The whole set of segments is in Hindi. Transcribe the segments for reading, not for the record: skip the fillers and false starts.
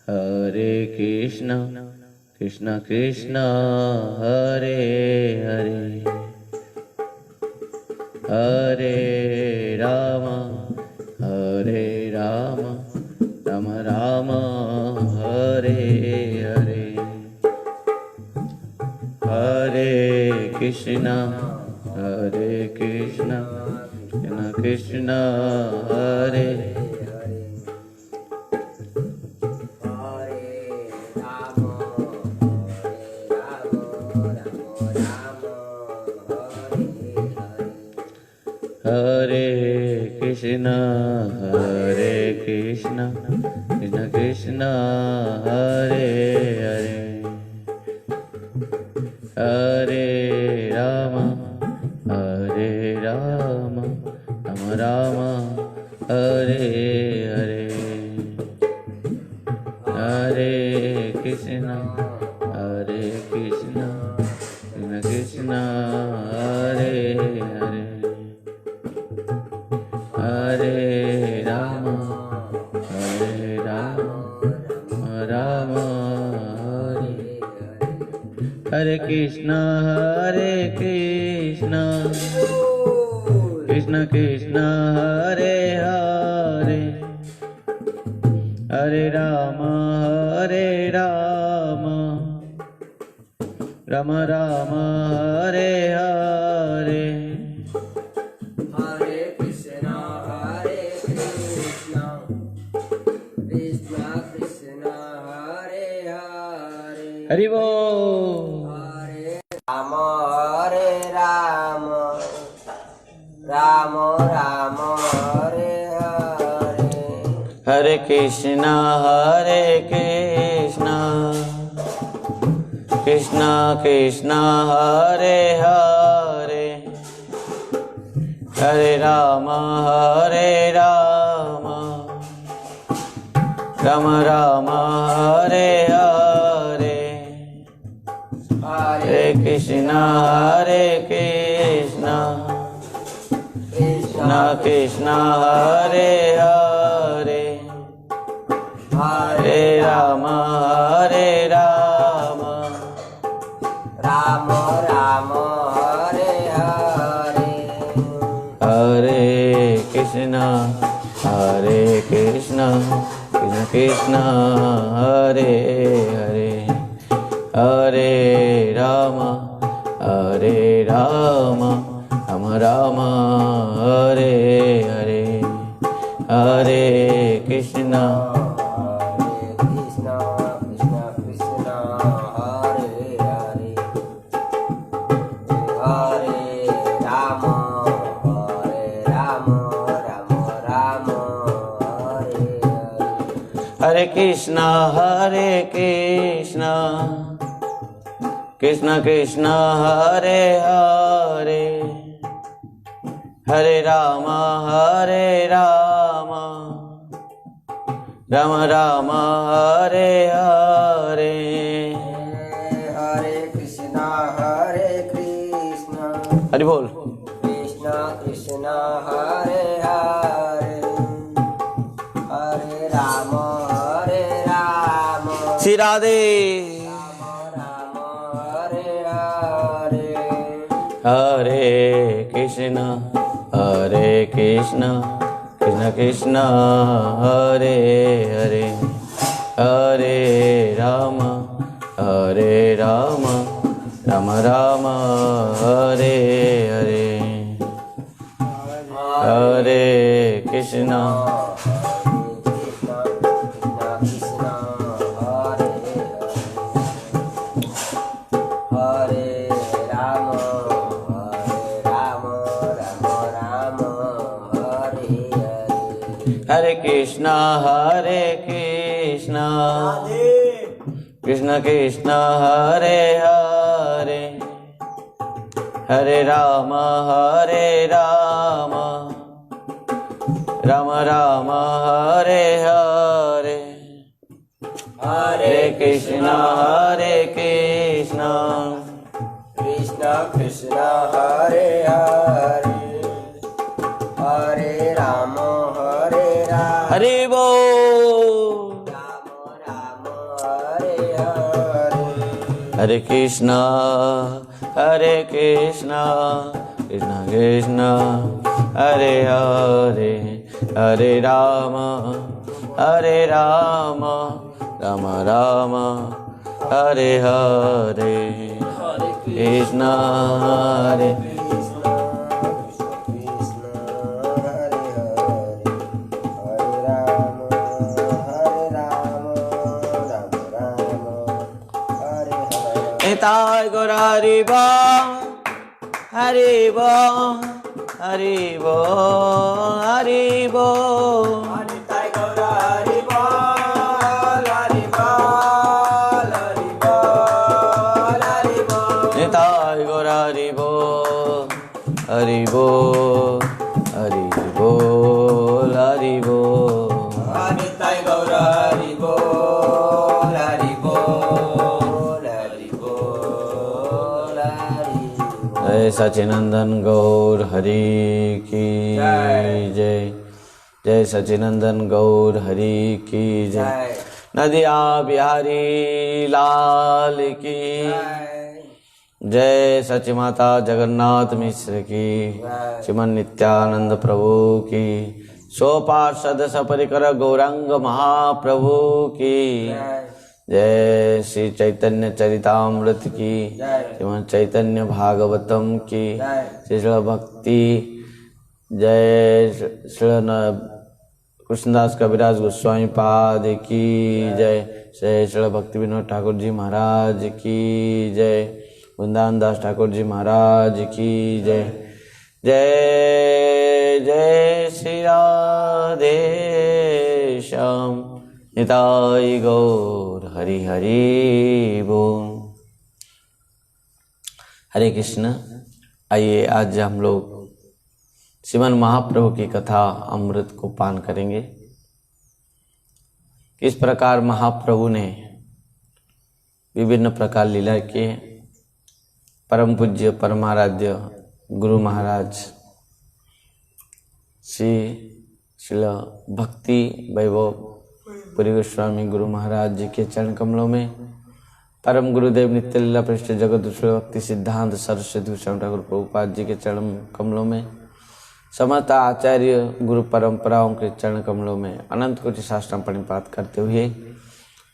हरे कृष्ण कृष्ण कृष्ण हरे हरे हरे राम राम राम हरे हरे हरे कृष्ण कृष्ण कृष्ण हरे हरे कृष्ण कृष्ण कृष्ण हरे हरे हरे राम राम राम हरे हरे हरे कृष्ण कृष्ण कृष्ण हरे हरे हरे राम राम हरे हरे कृष्ण कृष्ण कृष्ण हरे हरे हरे राम राम राम हरे हरे हरे कृष्ण कृष्ण कृष्ण हरे हरे हरि बोल हरे राम राम राम हरे हरे हरे कृष्ण कृष्ण कृष्ण हरे हरे हरे राम राम राम हरे हरे हरे कृष्ण कृष्ण कृष्ण हरे हरे हरे राम राम राम हरे हरे हरे कृष्ण कृष्ण कृष्ण हरे हरे हरे राम राम राम हरे हरे हरे कृष्ण कृष्ण कृष्ण हरे हरे हरे राम राम राम हरे हरे हरे कृष्ण कृष्ण कृष्ण हरे हरे हरे राम राम राम हरे हरे हरे कृष्ण हरि बोल कृष्ण कृष्ण हरे हरे हरे राम श्री राधे राम हरे हरे हरे कृष्ण कृष्ण कृष्ण हरे हरे हरे राम राम राम हरे हरे हरे कृष्ण कृष्ण हरे हरे राम राम हरे हरे हरे कृष्ण कृष्ण कृष्ण हरे हरे हरे राम राम राम हरे हरे हरे कृष्ण कृष्ण कृष्ण हरे हरे हरे राम हरि बोल। हरे कृष्णा हरे कृष्णा कृष्णा कृष्णा हरे हरे हरे राम राम राम हरे हरे कृष्णा हरे निताय गौर हरि बोल हरि बोल हरि बोल हरि बोल निताय गौर हरि बोल हरि बोल हरि बोल हरि बोल निताय गौर हरि बोल हरि बोल हरि बोल हरि बोल निताय गौर हरि बोल हरि बोल हरि बोल हरि बोल। जय सचिनंदन गौर हरि की जय जय सचिनंदन गौर हरि की जय नदिया बिहारी लाल की जय सची माता जगन्नाथ मिश्र की श्रीमन नित्यानंद प्रभु की सोपार्षद सपरिकर गौरांग महाप्रभु की जय श्री चैतन्य चरितामृत की श्रीमन चैतन्य भागवतम की श्री भक्ति जय श्री कृष्णदास कविराज गोस्वामी पाद की जय जय श्री भक्ति विनोद ठाकुर जी महाराज की जय वृंदावन दास ठाकुर जी महाराज की जय जय जय श्री राधे श्याम निताय गौर हरि हरि बोल। हरे कृष्ण। आइए आज हम लोग श्रीमन महाप्रभु की कथा अमृत को पान करेंगे। किस प्रकार महाप्रभु ने विभिन्न प्रकार लीला किए। परम पूज्य परमाराध्य गुरु महाराज श्री भक्ति वैभव पुरी गोस्वामी गुरु महाराज जी के चरण कमलों में परम गुरुदेव नित्य लीला पृष्ठ जगत भक्ति सिद्धांत सरस्वती गोस्वामी ठाकुर प्रभुपाद जी के चरण कमलों में समस्त आचार्य गुरु परंपराओं के चरण कमलों में अनंत कोटि साष्टांग प्रणिपात करते हुए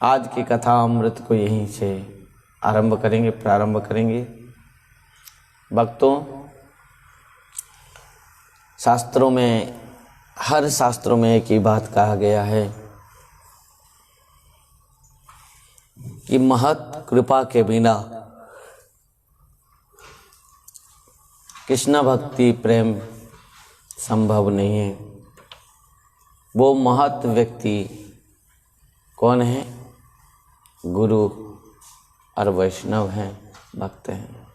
आज की कथा अमृत को यहीं से प्रारंभ करेंगे। भक्तों, शास्त्रों में हर शास्त्रों में एक ही बात कहा गया है कि महत कृपा के बिना कृष्ण भक्ति प्रेम संभव नहीं है। वो महत व्यक्ति कौन है? गुरु और वैष्णव हैं, भक्त हैं।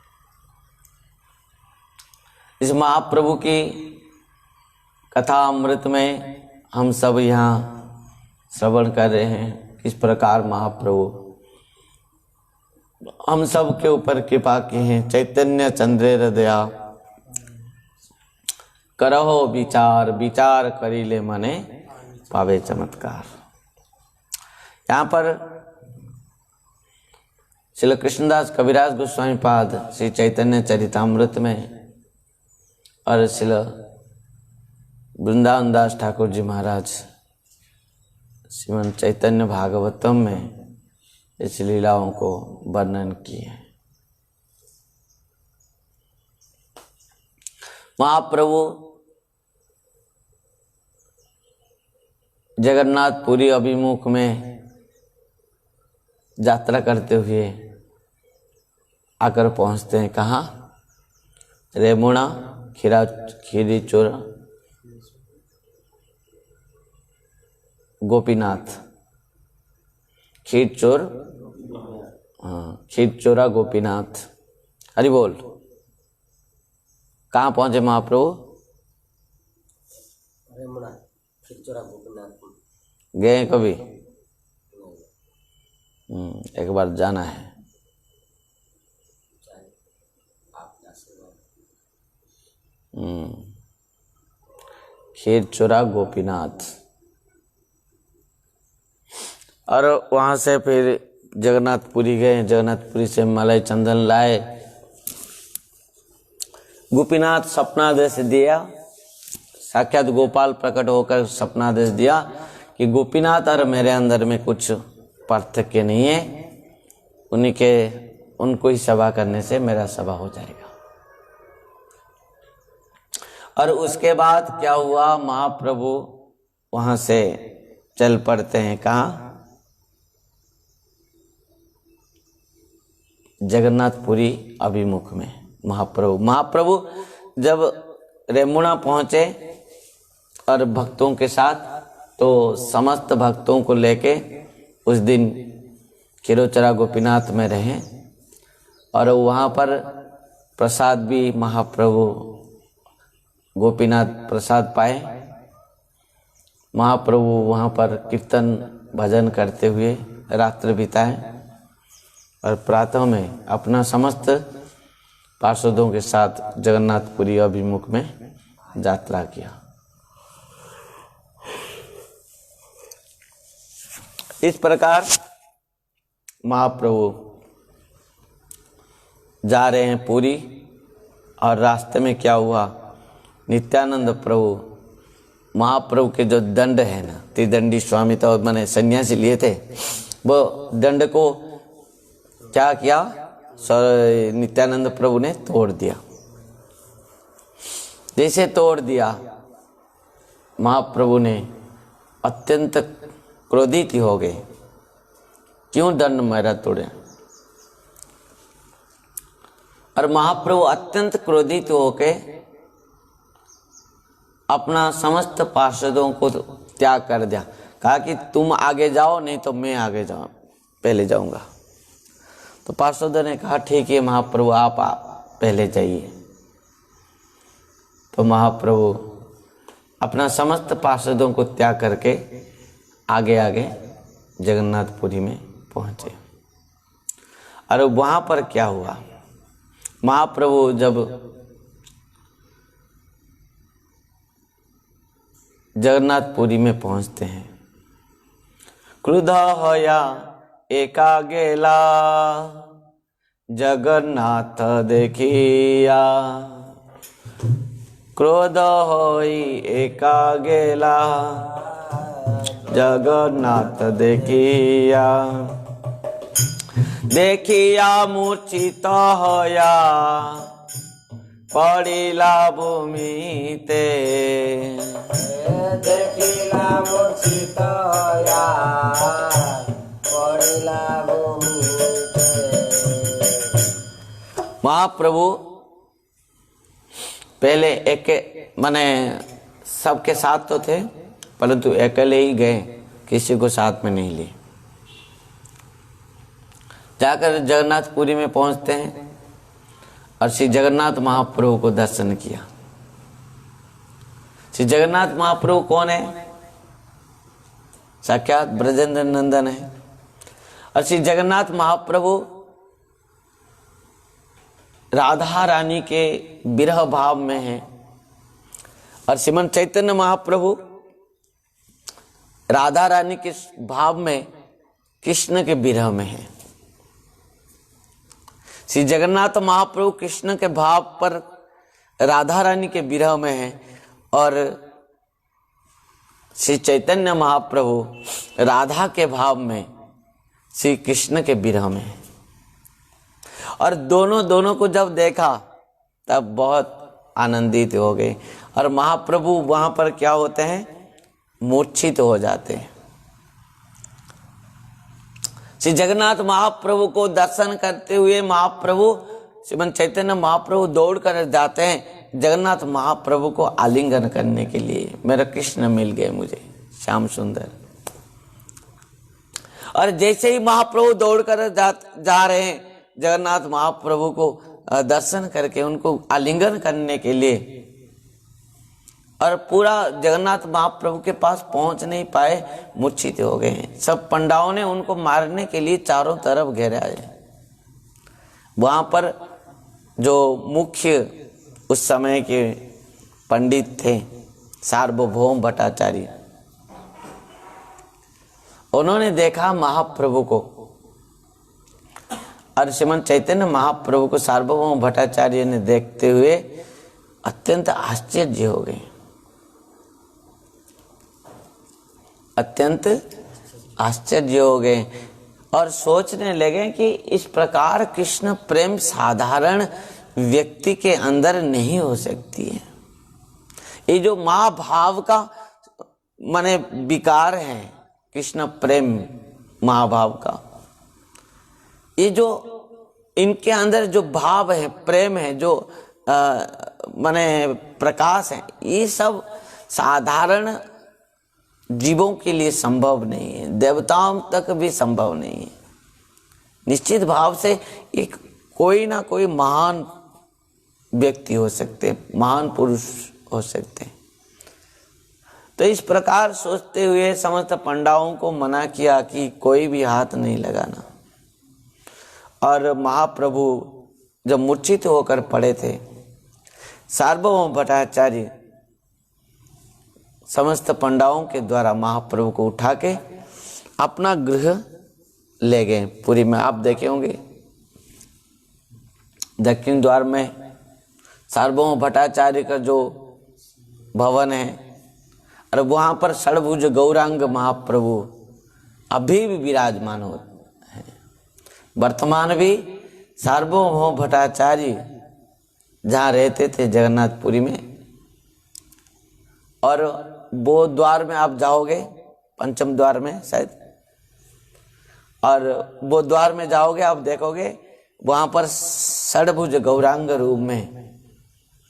इस महाप्रभु की कथा अमृत में हम सब यहाँ श्रवण कर रहे हैं किस प्रकार महाप्रभु हम सब के ऊपर कृपा की हैं। चैतन्य चंद्रेर दया करहो विचार, विचार करी ले मने पावे चमत्कार। यहाँ पर श्री कृष्णदास कविराज गोस्वामी पाद श्री चैतन्य चरितामृत में और श्री वृंदावन दास ठाकुर जी महाराज श्रीमन चैतन्य भागवतम में इस लीलाओं को वर्णन किए। महाप्रभु जगन्नाथपुरी अभिमुख में यात्रा करते हुए आकर पहुंचते हैं। कहाँ? रेमुणा खीरी चोर गोपीनाथ, खीर चोर, हाँ, खीर चोरा गोपीनाथ। हरि बोल। कहाँ पहुंचे महाप्रभु? रेमुणा खीर चोरा गोपीनाथ। गए कभी? एक बार जाना है। खीर चोरा गोपीनाथ। और वहाँ से फिर जगन्नाथपुरी गए, जगन्नाथपुरी से मलाई चंदन लाए। गोपीनाथ सपनादेश दिया, साक्षात गोपाल प्रकट होकर सपनादेश दिया कि गोपीनाथ और मेरे अंदर में कुछ पार्थक्य नहीं है, उनको ही सभा करने से मेरा सभा हो जाएगा। और उसके बाद क्या हुआ, महाप्रभु वहां से चल पड़ते हैं कहाँ, जगन्नाथपुरी अभिमुख में। महाप्रभु जब रेमुणा पहुंचे और भक्तों के साथ, तो समस्त भक्तों को लेके उस दिन खिरोचरा गोपीनाथ में रहे और वहाँ पर प्रसाद भी महाप्रभु गोपीनाथ प्रसाद पाए। महाप्रभु वहाँ पर कीर्तन भजन करते हुए रात्रि बिताए और प्रातः में अपना समस्त पार्षदों के साथ जगन्नाथपुरी अभिमुख में यात्रा किया। इस प्रकार महाप्रभु जा रहे हैं पुरी, और रास्ते में क्या हुआ, नित्यानंद प्रभु, महाप्रभु के जो दंड है ना, त्रिदंडी स्वामी तो मैंने सन्यासी लिए थे, वो दंड को क्या किया, नित्यानंद प्रभु ने तोड़ दिया। जैसे तोड़ दिया, महाप्रभु ने अत्यंत क्रोधित हो गए, क्यों दंड मेरा तोड़े। और महाप्रभु अत्यंत क्रोधित होके अपना समस्त पार्षदों को त्याग कर दिया, कहा कि तुम आगे जाओ, नहीं तो मैं आगे जाऊं, पहले जाऊंगा। तो पार्षदों ने कहा ठीक है महाप्रभु, आप पहले जाइए। तो महाप्रभु अपना समस्त पार्षदों को त्याग करके आगे आगे जगन्नाथपुरी में पहुंचे। और वहां पर क्या हुआ, महाप्रभु जब जगन्नाथपुरी में पहुंचते हैं, क्रुद्ध होया एका गेला जगन्नाथ देखिया, क्रोध होई एका गेला जगन्नाथ देखिया, देखिया मूर्छित होया पड़िला भूमिते, देखिला मूर्छित होया पड़िला भूमिते। महाप्रभु पहले एक माने सबके साथ तो थे, परंतु अकेले ही गए, किसी को साथ में नहीं लिए। जाकर जगन्नाथपुरी में पहुंचते हैं और श्री जगन्नाथ महाप्रभु को दर्शन किया। श्री जगन्नाथ महाप्रभु कौन है, साक्षात ब्रजेंद्र नंदन है। और श्री जगन्नाथ महाप्रभु राधा रानी के विरह भाव में है, और श्रीमन चैतन्य महाप्रभु राधा रानी के भाव में कृष्ण के विरह में है। श्री जगन्नाथ महाप्रभु कृष्ण के भाव पर राधा रानी के विरह में है, और श्री चैतन्य महाप्रभु राधा के भाव में श्री कृष्ण के विरह में है। और दोनों को जब देखा तब बहुत आनंदित हो गए, और महाप्रभु वहां पर क्या होते हैं, मूर्छित हो जाते हैं। श्री जगन्नाथ महाप्रभु को दर्शन करते हुए महाप्रभु श्रीमन चैतन्य महाप्रभु दौड़ कर जाते हैं जगन्नाथ महाप्रभु को आलिंगन करने के लिए। मेरा कृष्ण मिल गए मुझे, श्याम सुंदर। और जैसे ही महाप्रभु दौड़ कर जा रहे हैं जगन्नाथ महाप्रभु को दर्शन करके उनको आलिंगन करने के लिए, और पूरा जगन्नाथ महाप्रभु के पास पहुंच नहीं पाए, मूर्छित हो गए हैं। सब पंडाओं ने उनको मारने के लिए चारों तरफ घेरा है। वहां पर जो मुख्य उस समय के पंडित थे सार्वभौम भट्टाचार्य, उन्होंने देखा महाप्रभु को और श्रीमद् चैतन्य महाप्रभु को सार्वभौम भट्टाचार्य ने देखते हुए अत्यंत आश्चर्य हो गए, अत्यंत आश्चर्य हो गए और सोचने लगे कि इस प्रकार कृष्ण प्रेम साधारण व्यक्ति के अंदर नहीं हो सकती है। ये जो महाभाव का माने विकार है, कृष्ण प्रेम महाभाव का, ये जो इनके अंदर जो भाव है, प्रेम है, जो माने प्रकाश है, ये सब साधारण जीवों के लिए संभव नहीं है, देवताओं तक भी संभव नहीं है। निश्चित भाव से एक कोई ना कोई महान व्यक्ति हो सकते हैं, महान पुरुष हो सकते हैं। तो इस प्रकार सोचते हुए समस्त पंडाओं को मना किया कि कोई भी हाथ नहीं लगाना। और महाप्रभु जब मूर्छित होकर पड़े थे, सार्वभौम भट्टाचार्य समस्त पंडाओं के द्वारा महाप्रभु को उठा के अपना गृह ले गए। पुरी में आप देखे होंगे दक्षिण द्वार में सार्वभौम भट्टाचार्य का जो भवन है, और वहां पर षड़भुज गौरांग महाप्रभु अभी भी विराजमान होते हैं। वर्तमान भी सार्वभौम भट्टाचार्य जहाँ रहते थे जगन्नाथपुरी में, और वो द्वार में आप जाओगे, पंचम द्वार में शायद, और वो द्वार में जाओगे आप देखोगे वहां पर षड़भुज गौरांग रूप में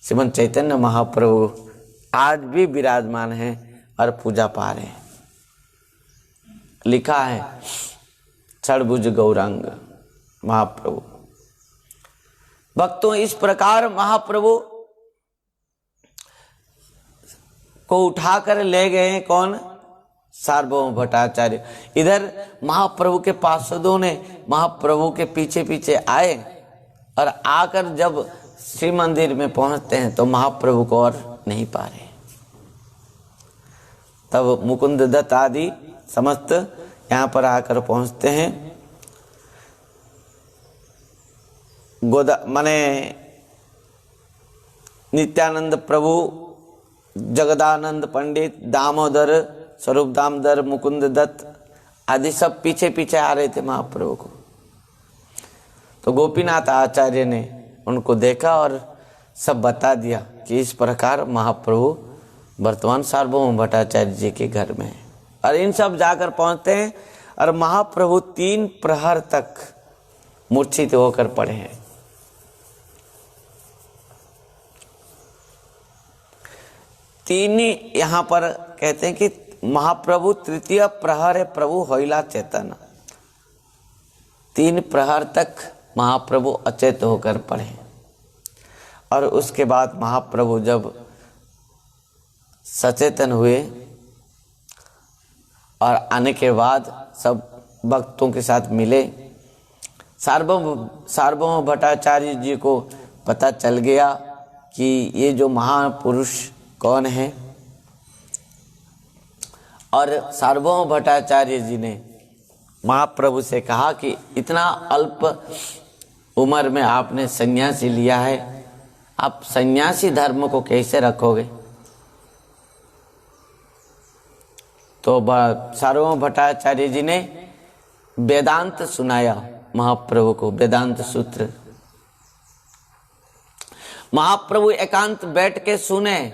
श्रीमद् चैतन्य महाप्रभु आज भी विराजमान है और पूजा पा रहे हैं। लिखा है षड़भुज गौरांग महाप्रभु। भक्तों, इस प्रकार महाप्रभु को उठाकर ले गए कौन? सार्वभौम भट्टाचार्य। इधर महाप्रभु के पार्षदों ने महाप्रभु के पीछे पीछे आए और आकर जब श्री मंदिर में पहुंचते हैं तो महाप्रभु को और नहीं पा रहे। तब मुकुंद दत्त आदि समस्त यहाँ पर आकर पहुंचते हैं। माने नित्यानंद प्रभु, जगदानंद पंडित, दामोदर, स्वरूप दामोदर, मुकुंद दत्त आदि सब पीछे पीछे आ रहे थे महाप्रभु को। तो गोपीनाथ आचार्य ने उनको देखा और सब बता दिया कि इस प्रकार महाप्रभु वर्तमान सार्वभौम भट्टाचार्य जी के घर में है। और इन सब जाकर पहुंचते हैं और महाप्रभु 3 प्रहर तक मूर्छित होकर पड़े हैं। तीन यहाँ पर कहते हैं कि महाप्रभु तृतीय प्रहर है प्रभु होइला चेतन। 3 प्रहर तक महाप्रभु अचेत होकर पड़े और उसके बाद महाप्रभु जब सचेतन हुए और आने के बाद सब भक्तों के साथ मिले। सार्वभौम भट्टाचार्य जी को पता चल गया कि ये जो महापुरुष कौन है, और सार्वभौम भट्टाचार्य जी ने महाप्रभु से कहा कि इतना अल्प उम्र में आपने सन्यासी लिया है, आप सन्यासी धर्म को कैसे रखोगे? तो सार्वभौम भट्टाचार्य जी ने वेदांत सुनाया महाप्रभु को, वेदांत सूत्र। महाप्रभु एकांत बैठ के सुने,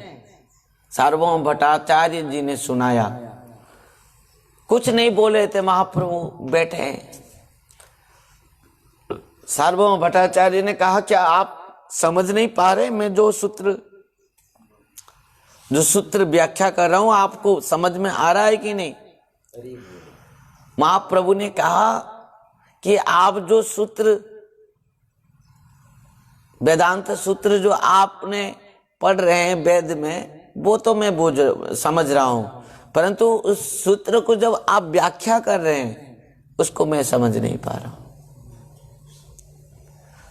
सार्वभौम भट्टाचार्य जी ने सुनाया। कुछ नहीं बोले थे, महाप्रभु बैठे। सार्वभौम भट्टाचार्य ने कहा क्या आप समझ नहीं पा रहे? मैं जो सूत्र व्याख्या कर रहा हूं आपको समझ में आ रहा है कि नहीं? महाप्रभु ने कहा कि आप जो सूत्र, वेदांत सूत्र जो आपने पढ़ रहे हैं वेद में, वो तो मैं समझ रहा हूं, परंतु उस सूत्र को जब आप व्याख्या कर रहे हैं उसको मैं समझ नहीं पा रहा हूं।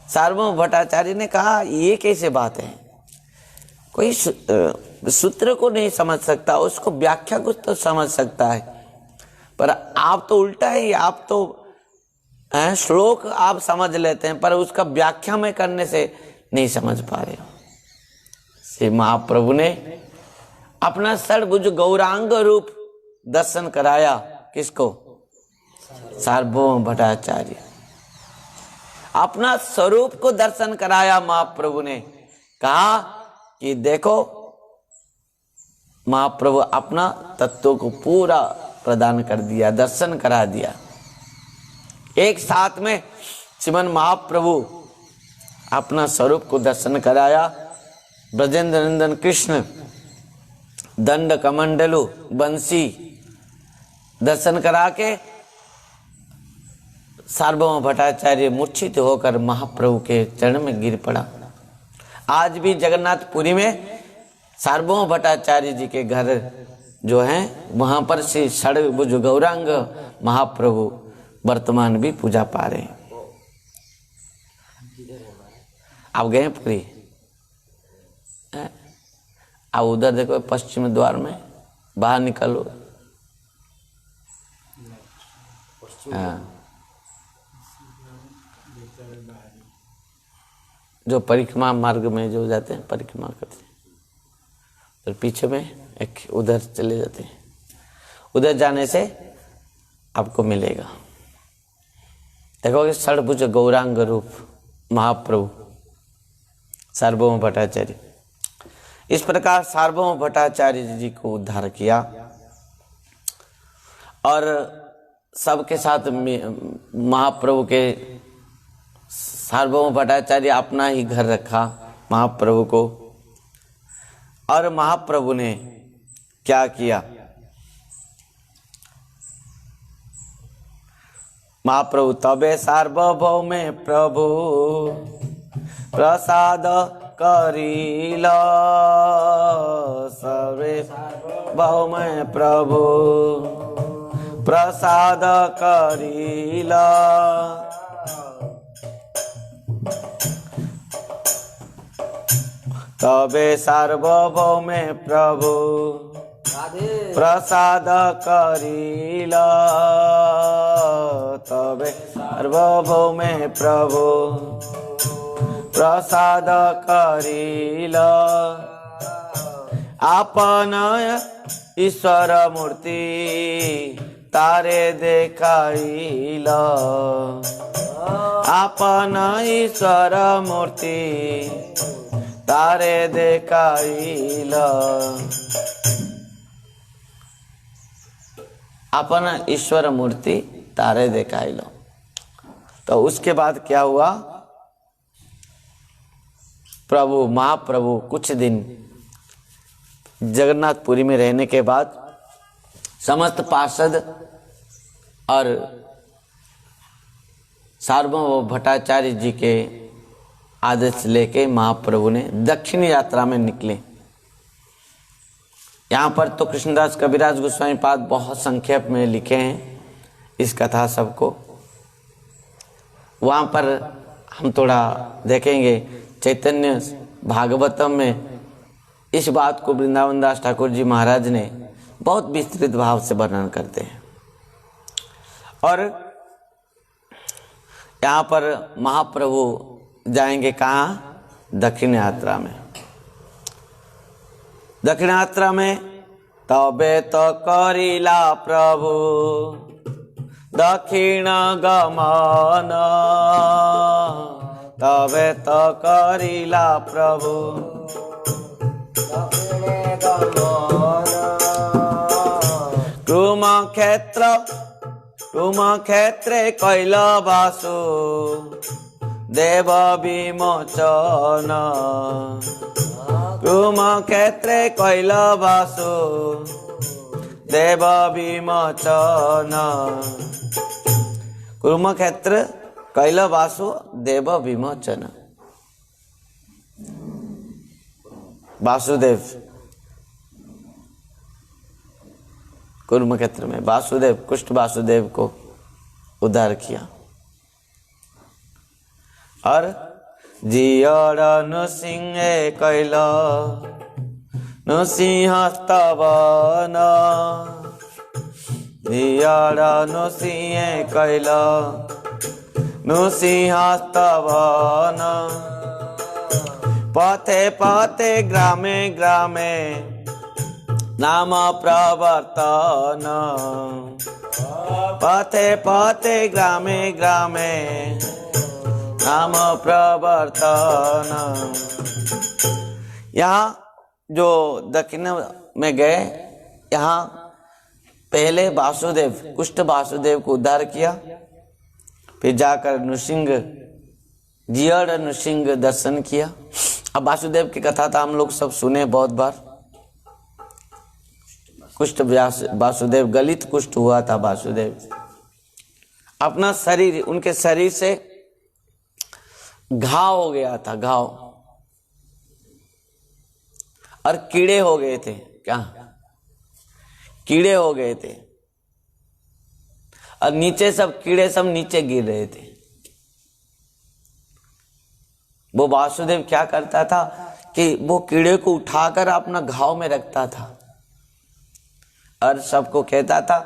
सार्वभौम भट्टाचार्य ने कहा ये कैसे बात है? कोई सूत्र को नहीं समझ सकता, उसको व्याख्या कुछ तो समझ सकता है, पर आप तो उल्टा है। आप तो श्लोक आप समझ लेते हैं पर उसका व्याख्या में करने से नहीं समझ पा रहे हो। श्री महाप्रभु ने अपना षड्भुज गौरांग रूप दर्शन कराया किसको? सार्वभौम भट्टाचार्य। अपना स्वरूप को दर्शन कराया महाप्रभु ने। कहा कि देखो, महाप्रभु अपना तत्व को पूरा प्रदान कर दिया, दर्शन करा दिया। एक साथ में श्रीमन महाप्रभु अपना स्वरूप को दर्शन कराया। ब्रजेंद्र नंदन कृष्ण दंड कमंडलु बंसी दर्शन करा के सार्वभौम भट्टाचार्य मूर्छित होकर महाप्रभु के चरण में गिर पड़ा। आज भी जगन्नाथपुरी में सार्वभौम भट्टाचार्य जी के घर जो हैं वहां पर श्री षड्भुज गौरांग महाप्रभु वर्तमान भी पूजा पा रहे हैं। आप गए पुरी? आप उधर देखो पश्चिम द्वार में, बाहर निकलो। हाँ, जो परिक्रमा मार्ग में जो जाते हैं, परिक्रमा करते हैं, तो पीछे में एक उधर चले जाते हैं। उधर जाने से आपको मिलेगा। देखोगे षड्भुज गौरांग रूप महाप्रभु सार्वभौम भट्टाचार्य। इस प्रकार सार्वभौम भट्टाचार्य जी को उद्धार किया और सबके साथ महाप्रभु के सार्वभौम भट्टाचार्य अपना ही घर रखा महाप्रभु को। और महाप्रभु ने क्या किया? महाप्रभु तबे सार्वभौम प्रभु प्रसाद करिला, सर्वे सार्वभौम प्रभु प्रसाद करिला। तबे सार्वभौम प्रभु प्रसाद करिला, तबे सार्वभौम प्रभु प्रसाद करिला। आपन ईश्वर मूर्ति तारे देखाइला, आपन ईश्वर मूर्ति तारे देखाइला। अपन ईश्वर मूर्ति तारे देखाइला। तो उसके बाद क्या हुआ? प्रभु महाप्रभु कुछ दिन जगन्नाथपुरी में रहने के बाद समस्त पार्षद और सार्वभौम भट्टाचार्य जी के आदेश लेके महाप्रभु ने दक्षिण यात्रा में निकले। यहाँ पर तो कृष्णदास कविराज गोस्वामी पाद बहुत संक्षेप में लिखे हैं इस कथा सबको। वहाँ पर हम थोड़ा देखेंगे चैतन्य भागवतम में इस बात को वृंदावन दास ठाकुर जी महाराज ने बहुत विस्तृत भाव से वर्णन करते हैं। और यहाँ पर महाप्रभु जाएंगे कहाँ? दक्षिण यात्रा में। दक्षिण यात्रा में तबे तो करिला प्रभु दक्षिण गमन, तबे तो करिला प्रभु कुम क्षेत्रे कैलावासु देव विमोचन, कुम क्षेत्रे कैलावासु देव विमोचन। कुम क्षेत्र कैलावासु देव विमोचन। वासुदेव कुर्म क्षेत्र में वासुदेव कुष्ठ वासुदेव को उद्धार किया। और जियड़ नृसिंह कैल नृसिंह स्तवन, जियड़ नृसिंह कैल नृसिंहस्तवन पथे पथे ग्रामे ग्रामे नाम प्रवर्तन पथे पथे ग्रामे ग्रामे नाम प्रवर्तन। यहाँ जो दक्षिण में गए, यहाँ पहले वासुदेव कुष्ठ वासुदेव को उद्धार किया, फिर जाकर नृसिंह जियड़ नृसिंह दर्शन किया। अब वासुदेव की कथा तो हम लोग सब सुने बहुत बार। कुष्ठ वासुदेव गलित कुष्ठ हुआ था। वासुदेव अपना शरीर, उनके शरीर से घाव हो गया था, घाव, और कीड़े हो गए थे। क्या कीड़े हो गए थे, और नीचे सब कीड़े सब नीचे गिर रहे थे। वो वासुदेव क्या करता था कि वो कीड़े को उठाकर अपना घाव में रखता था और सबको कहता था,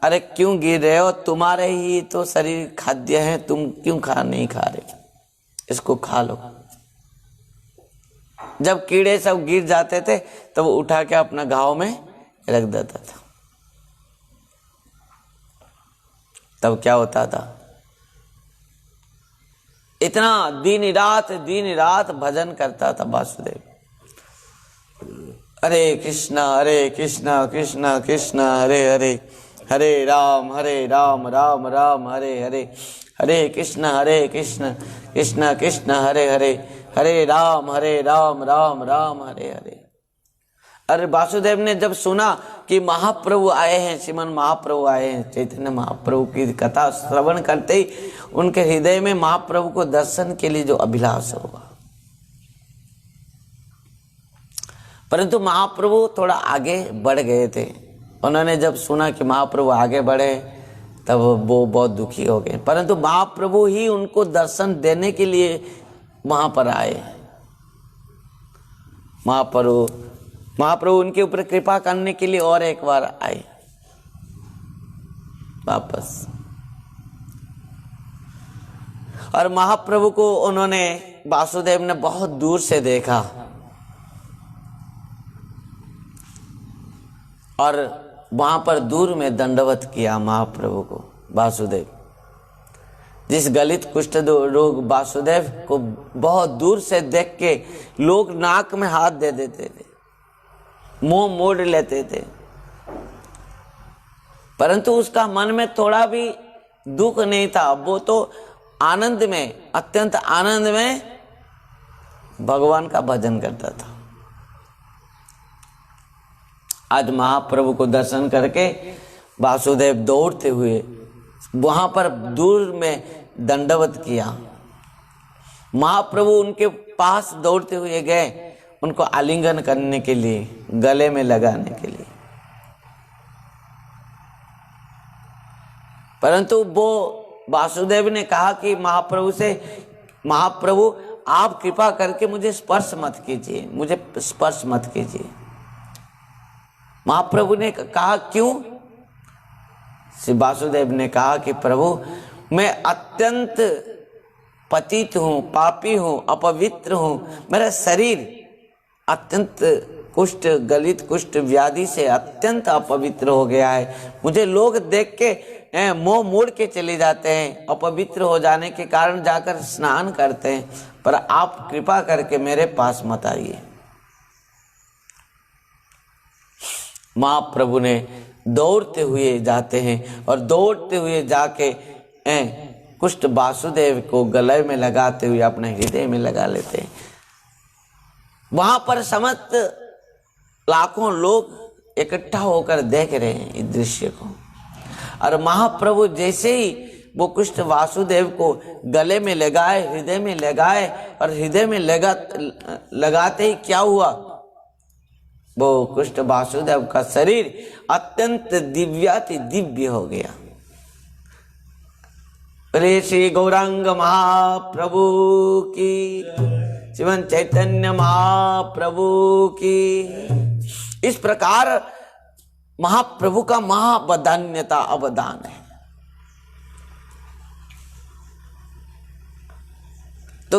अरे क्यों गिर रहे हो, तुम्हारे ही तो शरीर खाद्य है, तुम क्यों नहीं खा रहे, इसको खा लो। जब कीड़े सब गिर जाते थे तो वो उठा के अपना घाव में रख देता था। तब क्या होता था, इतना दिन रात भजन करता था वासुदेव। हरे कृष्णा कृष्णा कृष्णा हरे हरे, हरे राम राम राम हरे हरे, हरे कृष्णा कृष्णा कृष्णा हरे हरे, हरे राम राम राम हरे हरे। अरे वासुदेव ने जब सुना कि महाप्रभु आए हैं, श्रीमन महाप्रभु आए हैं, चैतन्य महाप्रभु की कथा श्रवण करते ही उनके हृदय में महाप्रभु को दर्शन के लिए जो अभिलाष होगा। परंतु महाप्रभु थोड़ा आगे बढ़ गए थे। उन्होंने जब सुना कि महाप्रभु आगे बढ़े तब वो बहुत दुखी हो गए। परंतु महाप्रभु ही उनको दर्शन देने के लिए वहां पर आए। महाप्रभु उनके ऊपर कृपा करने के लिए और एक बार आए वापस। और महाप्रभु को उन्होंने, वासुदेव ने बहुत दूर से देखा और वहां पर दूर में दंडवत किया महाप्रभु को। वासुदेव जिस गलित कुष्ठ रोग वासुदेव को बहुत दूर से देख के लोग नाक में हाथ दे देते थे, मुंह मोड़ लेते थे, परंतु उसका मन में थोड़ा भी दुख नहीं था। वो तो आनंद में, अत्यंत आनंद में भगवान का भजन करता था। आज महाप्रभु को दर्शन करके वासुदेव दौड़ते हुए वहां पर दूर में दंडवत किया। महाप्रभु उनके पास दौड़ते हुए गए, उनको आलिंगन करने के लिए, गले में लगाने के लिए। परंतु वो वासुदेव ने कहा कि महाप्रभु से, महाप्रभु आप कृपा करके मुझे स्पर्श मत कीजिए, मुझे स्पर्श मत कीजिए। महाप्रभु ने कहा क्यों? श्री वासुदेव ने कहा कि प्रभु मैं अत्यंत पतित हूं, पापी हूं, अपवित्र हूं, मेरा शरीर अत्यंत कुष्ठ, गलित कुष्ठ व्याधि से अत्यंत अपवित्र हो गया है। मुझे लोग देख के मुंह मोड़ के चले जाते हैं, अपवित्र हो जाने के कारण जाकर स्नान करते हैं, पर आप कृपा करके मेरे पास मत आइए। महाप्रभु ने दौड़ते हुए जाते हैं और दौड़ते हुए जाके कुष्ठ वासुदेव को गले में लगाते हुए अपने हृदय में लगा लेते हैं। वहां पर समस्त लाखों लोग इकट्ठा होकर देख रहे हैं इस दृश्य को। और महाप्रभु जैसे ही वो कुष्ठ वासुदेव को गले में लगाए, हृदय में लगाए, और हृदय में लगाते ही क्या हुआ, वो कुष्ठ वासुदेव का शरीर अत्यंत दिव्याति दिव्य हो गया। बोले श्री गौरांग महाप्रभु की, श्रीमन चैतन्य महाप्रभु की। इस प्रकार महाप्रभु का महावदान्यता अवदान है।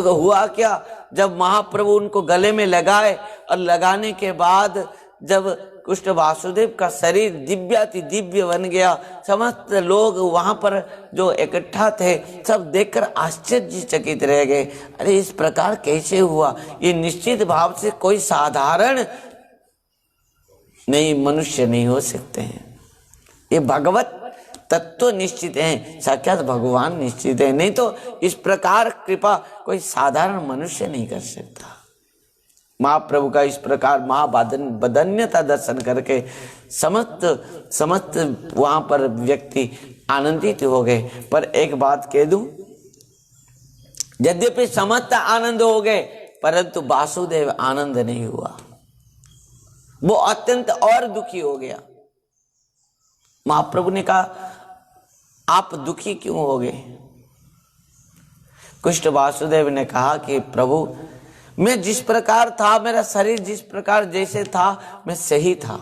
तो हुआ क्या, जब महाप्रभु उनको गले में लगाए और लगाने के बाद जब कृष्ण वासुदेव का शरीर दिव्याति दिव्य बन गया, समस्त लोग वहां पर जो इकट्ठा थे सब देखकर आश्चर्यचकित रह गए। अरे इस प्रकार कैसे हुआ? ये निश्चित भाव से कोई साधारण नहीं, मनुष्य नहीं हो सकते हैं। ये भगवत तत्व निश्चित है, साक्षात भगवान निश्चित है, नहीं तो इस प्रकार कृपा कोई साधारण मनुष्य नहीं कर सकता। महाप्रभु का इस प्रकार महाबदन्यता दर्शन करके समस्त वहां पर व्यक्ति आनंदित हो गए। पर एक बात कह दूं, यद्यपि समस्त आनंद हो गए परंतु वासुदेव आनंद नहीं हुआ, वो अत्यंत और दुखी हो गया। महाप्रभु ने कहा आप दुखी क्यों हो गए? कृष्ण वासुदेव ने कहा कि प्रभु मैं जिस प्रकार था, मेरा शरीर जिस प्रकार जैसे था मैं सही था,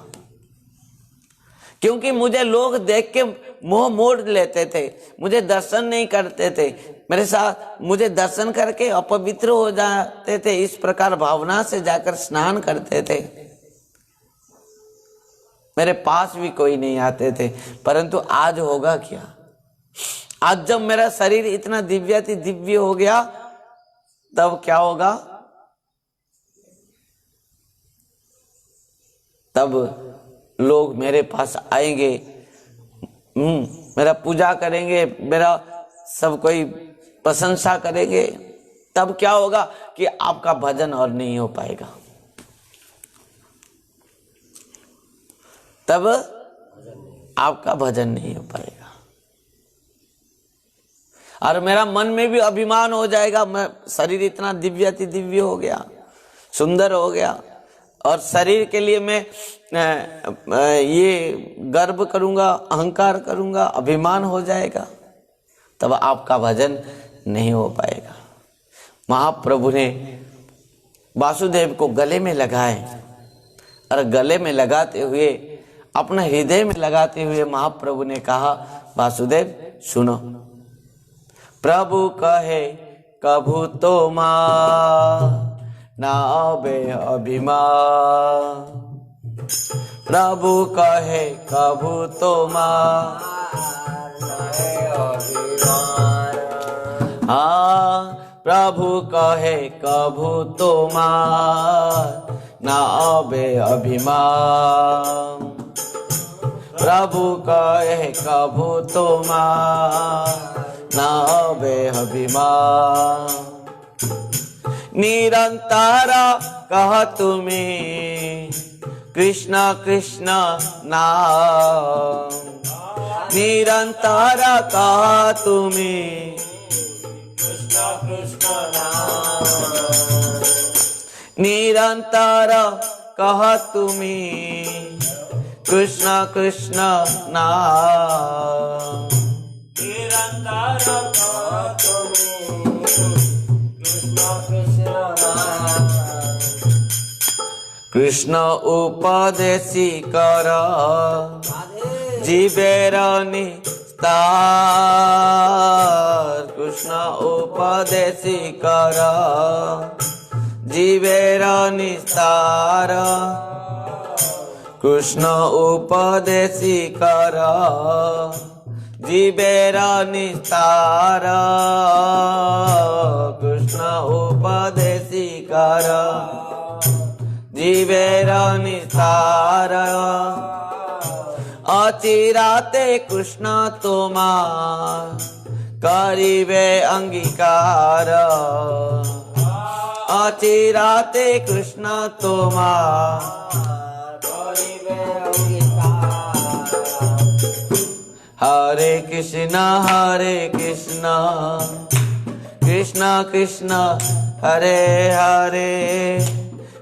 क्योंकि मुझे लोग देख के मोह मोड़ लेते थे, मुझे दर्शन नहीं करते थे, मेरे साथ मुझे दर्शन करके अपवित्र हो जाते थे, इस प्रकार भावना से जाकर स्नान करते थे, मेरे पास भी कोई नहीं आते थे। परंतु आज होगा क्या? आज जब मेरा शरीर इतना दिव्याति दिव्य हो गया तब क्या होगा? तब लोग मेरे पास आएंगे, मेरा पूजा करेंगे, मेरा सब कोई प्रशंसा करेंगे। तब क्या होगा कि आपका भजन और नहीं हो पाएगा, तब आपका भजन नहीं हो पाएगा। और मेरा मन में भी अभिमान हो जाएगा, मैं शरीर इतना दिव्याति दिव्य हो गया, सुंदर हो गया, और शरीर के लिए मैं ये गर्व करूंगा, अहंकार करूंगा, अभिमान हो जाएगा, तब आपका भजन नहीं हो पाएगा। महाप्रभु ने वासुदेव को गले में लगाए और गले में लगाते हुए, अपना हृदय में लगाते हुए महाप्रभु ने कहा वासुदेव सुनो, प्रभु कहे कभू तो मां ना बे अभिमान, प्रभु कहे कभू तो मां हाँ, प्रभु कहे कभू तो मां ना बे अभिमान, प्रभु कहे कभू तो मां ना बे अभिमान, निरंतर कह तुम्हें कृष्ण कृष्ण नाम, निरंतर कह तुम्हें कृष्ण कृष्ण नाम, निरंतर कह तुम्हें कृष्ण कृष्ण नाम, निरंतर कह तुम्हें कृष्ण उपदेशी कर जीवेर निस्तार, कृष्ण उपदेशी कर जीवेर निस्तार, कृष्ण उपदेशी कर जीवेर निस्तार, कृष्ण उपदेशी कर जीवेर निस्तार, अचिराते कृष्ण तोमार करिबे अंगीकार, अचिराते कृष्ण तोमार करिबे अंगीकार, हरे कृष्ण कृष्ण कृष्ण हरे हरे,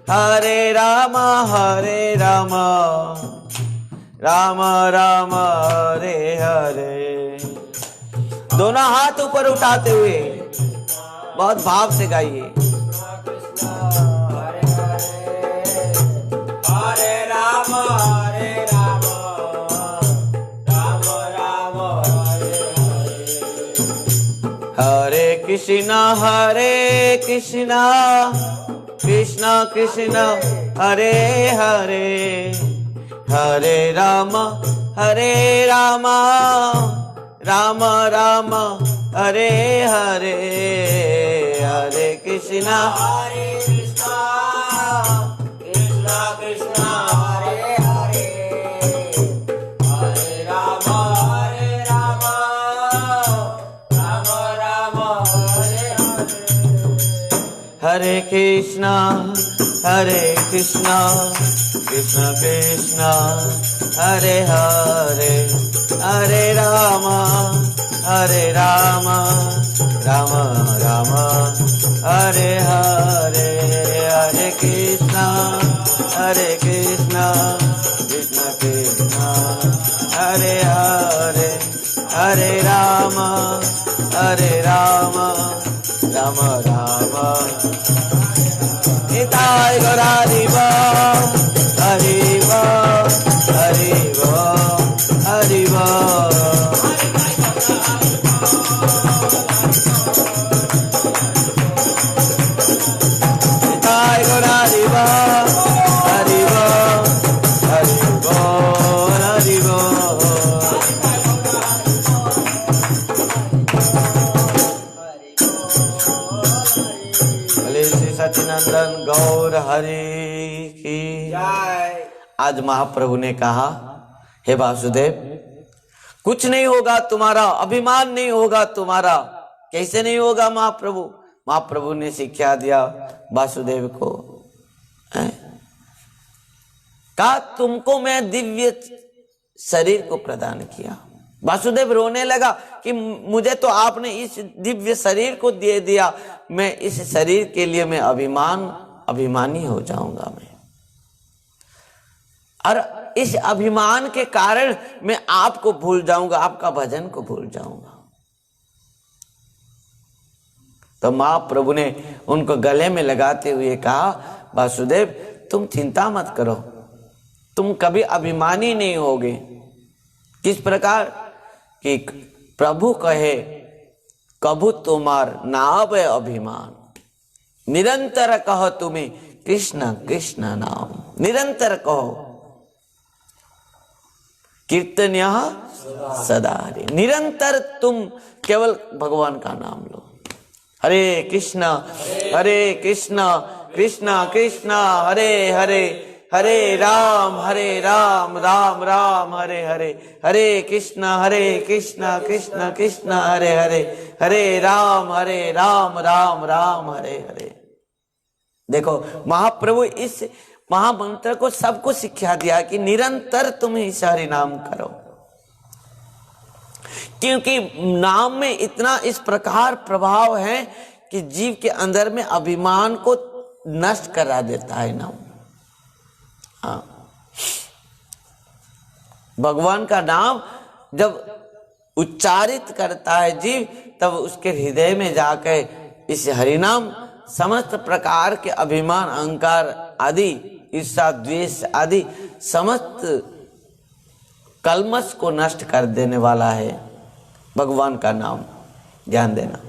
हरे राम राम राम हरे हरे। दोनों हाथ ऊपर उठाते हुए बहुत भाव से गाइए। हरे राम राम राम हरे हरे, हरे कृष्णा कृष्णा कृष्णा हरे हरे, हरे राम राम राम हरे हरे, हरे कृष्णा कृष्णा कृष्णा हरे हरे, हरे राम राम राम हरे हरे। हरे कृष्णा कृष्णा कृष्णा हरे हरे, हरे राम राम राम हरे हरे, हरे कृष्णा कृष्णा कृष्णा हरे हरे, हरे राम राम राम निताय गौर हरि बोल, हरि बोल, हरि बोल, हरि बोल। निताय गौर हरि बोल, हरि बोल, हरि बोल, हरि बोल। भले श्री सच्चिदानंद गौर हरि की जय। आज महाप्रभु ने कहा, हे वासुदेव, कुछ नहीं होगा तुम्हारा, अभिमान नहीं होगा तुम्हारा। कैसे नहीं होगा महाप्रभु? महाप्रभु ने शिक्षा दिया वासुदेव को, कहा तुमको मैं दिव्य शरीर को प्रदान किया। वासुदेव रोने लगा कि मुझे तो आपने इस दिव्य शरीर को दे दिया, मैं इस शरीर के लिए मैं अभिमानी हो जाऊंगा मैं, और इस अभिमान के कारण मैं आपको भूल जाऊंगा, आपका भजन को भूल जाऊंगा। तो महाप्रभु ने उनको गले में लगाते हुए कहा, वासुदेव तुम चिंता मत करो, तुम कभी अभिमानी नहीं होगे। किस प्रकार कि प्रभु कहे, कभू तुम्हार नाव अभिमान, निरंतर कहो तुम्हें कृष्ण कृष्ण नाम, निरंतर कहो, कीर्तन सदा हरे, निरंतर तुम केवल भगवान का नाम लो। हरे कृष्णा कृष्णा कृष्णा हरे हरे, हरे राम राम राम हरे हरे, हरे कृष्णा कृष्णा कृष्णा हरे हरे, हरे राम राम राम हरे हरे। देखो महाप्रभु इस महामंत्र को सबको शिक्षा दिया कि निरंतर तुम इस हरि नाम करो, क्योंकि नाम में इतना इस प्रकार प्रभाव है कि जीव के अंदर में अभिमान को नष्ट करा देता है नाम। हाँ, भगवान का नाम जब उच्चारित करता है जीव, तब उसके हृदय में जाकर इस हरिनाम समस्त प्रकार के अभिमान, अहंकार आदि, ईर्षा, द्वेष आदि समस्त कलमश को नष्ट कर देने वाला है भगवान का नाम। ध्यान देना,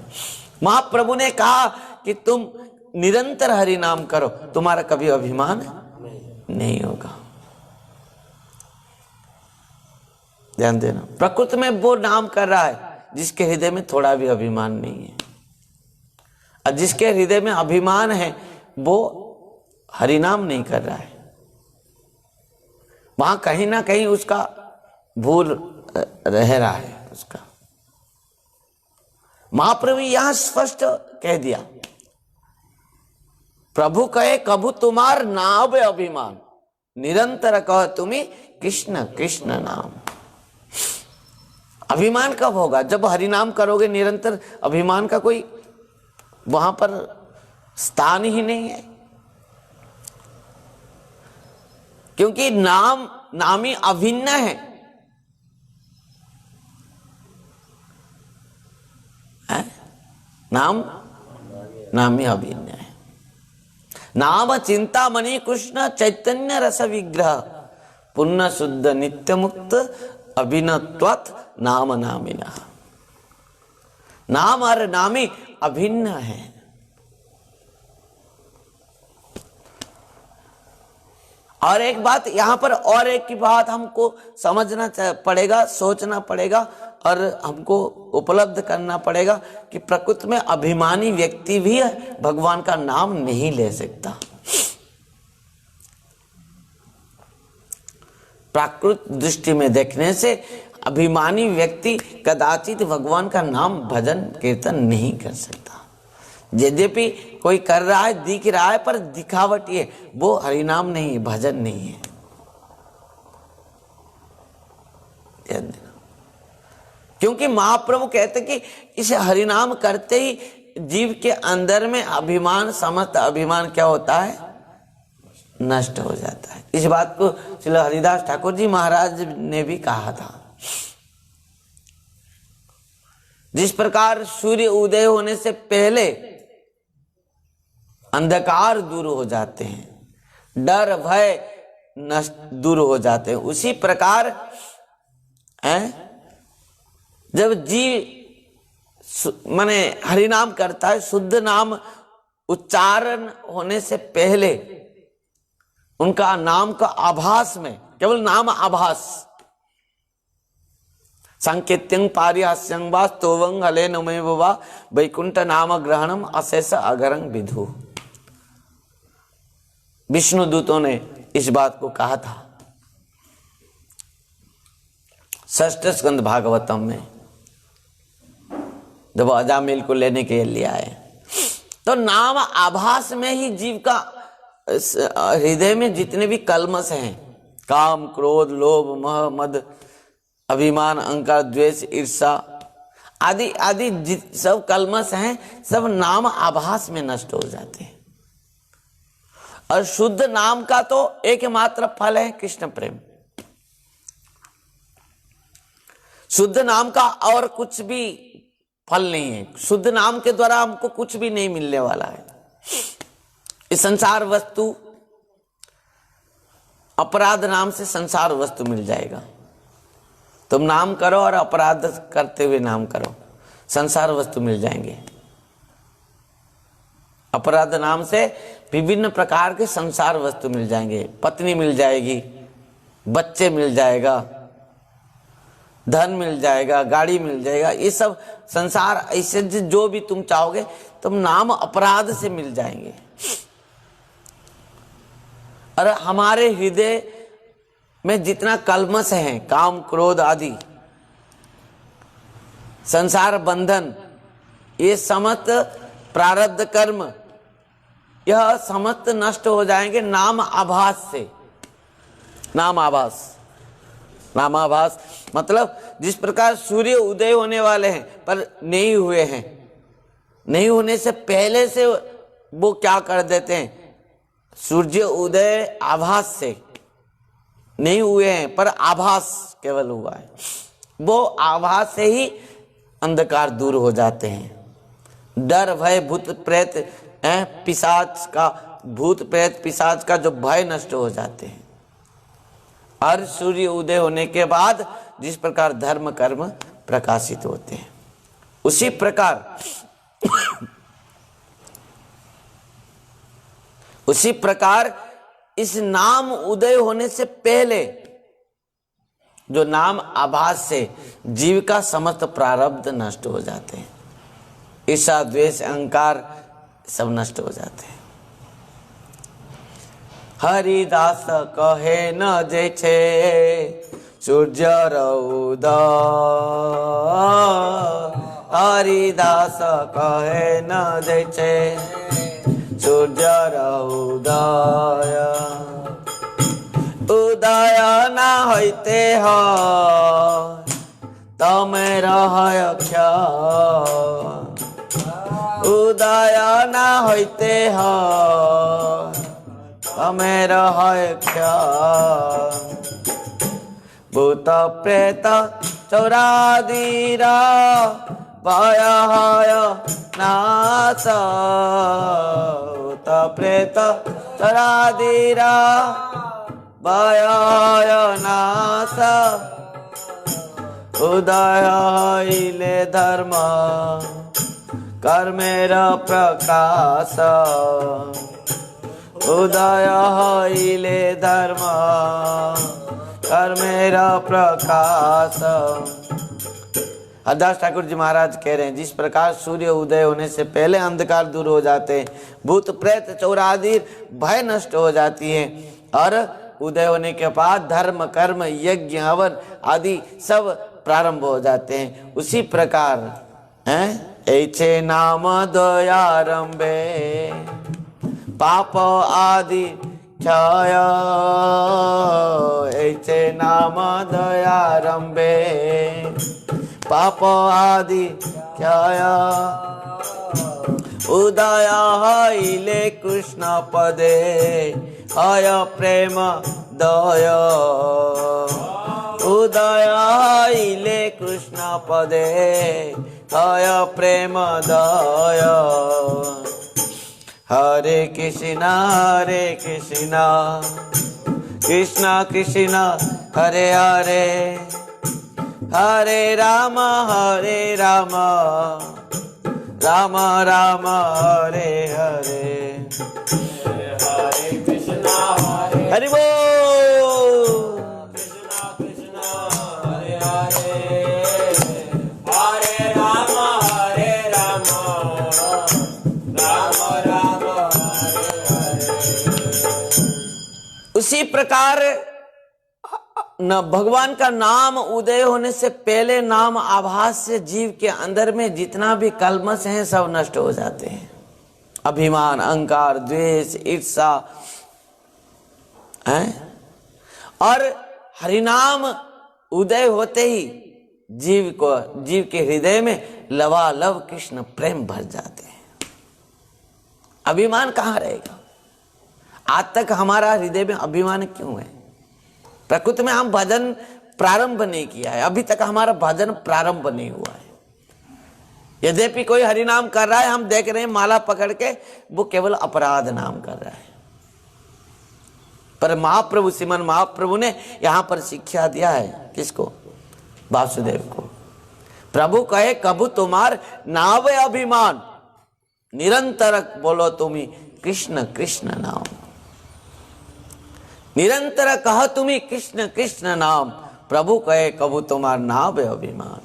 महाप्रभु ने कहा कि तुम निरंतर हरि नाम करो, तुम्हारा कभी अभिमान नहीं होगा। ध्यान देना, प्रकृति में वो नाम कर रहा है जिसके हृदय में थोड़ा भी अभिमान नहीं है, और जिसके हृदय में अभिमान है वो हरिनाम नहीं कर रहा है। वहां कहीं ना कहीं उसका भूल रह रहा है उसका। महाप्रभु यहां स्पष्ट कह दिया, प्रभु कहे कभू तुम्हार नाव अभिमान, निरंतर कहो तुम्हें कृष्ण कृष्ण नाम। अभिमान कब होगा? जब हरिनाम करोगे निरंतर, अभिमान का कोई वहां पर स्थान ही नहीं है, क्योंकि नामी अभिन्न है। नामी अभिन्न है। नाम चिंतामणि कृष्ण चैतन्य रस विग्रह, पुण्य शुद्ध नित्य मुक्त अभिनत्वात् नाम नामिना। नाम और नामी अभिन्न है। और एक बात यहां पर, और एक की बात हमको समझना पड़ेगा, सोचना पड़ेगा और हमको उपलब्ध करना पड़ेगा कि प्रकृति में अभिमानी व्यक्ति भी भगवान का नाम नहीं ले सकता। प्राकृत दृष्टि में देखने से अभिमानी व्यक्ति कदाचित भगवान का नाम भजन कीर्तन नहीं कर सकता। यद्यपि कोई कर रहा है, दिख रहा है, पर दिखावटी है, वो हरिनाम नहीं है, भजन नहीं है। क्योंकि महाप्रभु कहते कि इस हरिनाम करते ही जीव के अंदर में अभिमान, समस्त अभिमान क्या होता है, नष्ट हो जाता है। इस बात को श्री हरिदास ठाकुर जी महाराज ने भी कहा था। जिस प्रकार सूर्य उदय होने से पहले अंधकार दूर हो जाते हैं, डर भय नष्ट दूर हो जाते हैं, उसी प्रकार जब जीव माने हरिनाम करता है, शुद्ध नाम उच्चारण होने से पहले उनका नाम का आभास में, केवल नाम आभास, संकेत्यं पारिहास्यं वा स्तोवं हले नमेव वा वैकुंठ नाम ग्रहणम अशेष अगरंग विधु। विष्णु दूतों ने इस बात को कहा था षष्ठ स्कंद भागवतम में, जब अजामिल को लेने के लिए आए। तो नाम आभास में ही जीव का हृदय में जितने भी कलमश हैं, काम क्रोध लोभ मोह मद अभिमान अहंकार द्वेष ईर्षा आदि आदि सब कलमश हैं, सब नाम आभास में नष्ट हो जाते हैं। और शुद्ध नाम का तो एकमात्र फल है कृष्ण प्रेम। शुद्ध नाम का और कुछ भी फल नहीं है। शुद्ध नाम के द्वारा हमको कुछ भी नहीं मिलने वाला है। इस संसार वस्तु, अपराध नाम से संसार वस्तु मिल जाएगा। तुम नाम करो और अपराध करते हुए नाम करो, संसार वस्तु मिल जाएंगे। अपराध नाम से विभिन्न प्रकार के संसार वस्तु मिल जाएंगे, पत्नी मिल जाएगी, बच्चे मिल जाएगा, धन मिल जाएगा, गाड़ी मिल जाएगा, ये सब संसार ऐसे जो भी तुम चाहोगे तुम नाम अपराध से मिल जाएंगे। और हमारे हृदय में जितना कलमश है, काम क्रोध आदि संसार बंधन, ये समस्त प्रारब्ध कर्म, यह समस्त नष्ट हो जाएंगे नाम आभास से। नाम आभास, नाम आभास मतलब जिस प्रकार सूर्य उदय होने वाले हैं पर नहीं हुए हैं, नहीं होने से पहले से वो क्या कर देते हैं, सूर्य उदय आभास से नहीं हुए हैं पर आभास केवल हुआ है, वो आभास से ही अंधकार दूर हो जाते हैं। डर भय भूत प्रेत पिशाच का, भूत प्रेत पिशाच का जो भय नष्ट हो जाते हैं। और सूर्य उदय होने के बाद जिस प्रकार धर्म कर्म प्रकाशित होते हैं, उसी प्रकार इस नाम उदय होने से पहले जो नाम आभास से जीव का समस्त प्रारब्ध नष्ट हो जाते हैं। ईर्षा द्वेष अहंकार सब नष्ट हो जाते हैं। हरिदास कहे न जे छे सूर्य उदय, हरिदास कहे न जे छे सूर्य उदय, उदय ना होते हो तमे रहय क्षय, उदय ना होते हो तमे रहय क्षय। भूत प्रेत चौरादीरा भय हय नाश, भूत प्रेत चौरादीरा भय हय नाश, उदय हइले धर्म कर्मेर प्रकाश उदय हईले धर्म कर्मेर प्रकाश। हरदास ठाकुर जी महाराज कह रहे हैं जिस प्रकार सूर्य उदय होने से पहले अंधकार दूर हो जाते हैं, भूत प्रेत चौर आदि भय नष्ट हो जाती है, और उदय होने के बाद धर्म कर्म यज्ञ हवन आदि सब प्रारंभ हो जाते हैं, उसी प्रकार हैं ऐचे नाम दयारंभे पाप आदि क्षय। ऐचे नाम दयारंभे पाप आदि क्षय। उदय हईले कृष्ण पदे हय प्रेम दय। उदय हईले कृष्ण पदे हय प्रेम दय। हरे कृष्णा कृष्णा कृष्णा हरे हरे हरे राम राम राम हरे हरे। हरे कृष्णा हरि बोल। कृष्णा कृष्णा हरे हरे हरे राम राम राम हरे हरे। उसी प्रकार न भगवान का नाम उदय होने से पहले नाम आभास से जीव के अंदर में जितना भी कल्मश है सब नष्ट हो जाते हैं। अभिमान अहंकार द्वेष ईर्षा है, और हरिनाम उदय होते ही जीव के हृदय में लवालब कृष्ण प्रेम भर जाते हैं। अभिमान कहाँ रहेगा? आज तक हमारा हृदय में अभिमान क्यों है? प्रकृति में हम भजन प्रारंभ नहीं किया है, अभी तक हमारा भजन प्रारंभ नहीं हुआ है। यद्यपि कोई हरि नाम कर रहा है, हम देख रहे हैं माला पकड़ के, वो केवल अपराध नाम कर रहा है। पर महाप्रभु श्रीमन महाप्रभु ने यहां पर शिक्षा दिया है किसको? वासुदेव को। प्रभु कहे कबू तुम्हार नावे अभिमान निरंतर बोलो तुम्ही कृष्ण कृष्ण नाम। निरंतर कह तुम्ही कृष्ण कृष्ण नाम, प्रभु कहे कबू तुम्हार नावे अभिमान।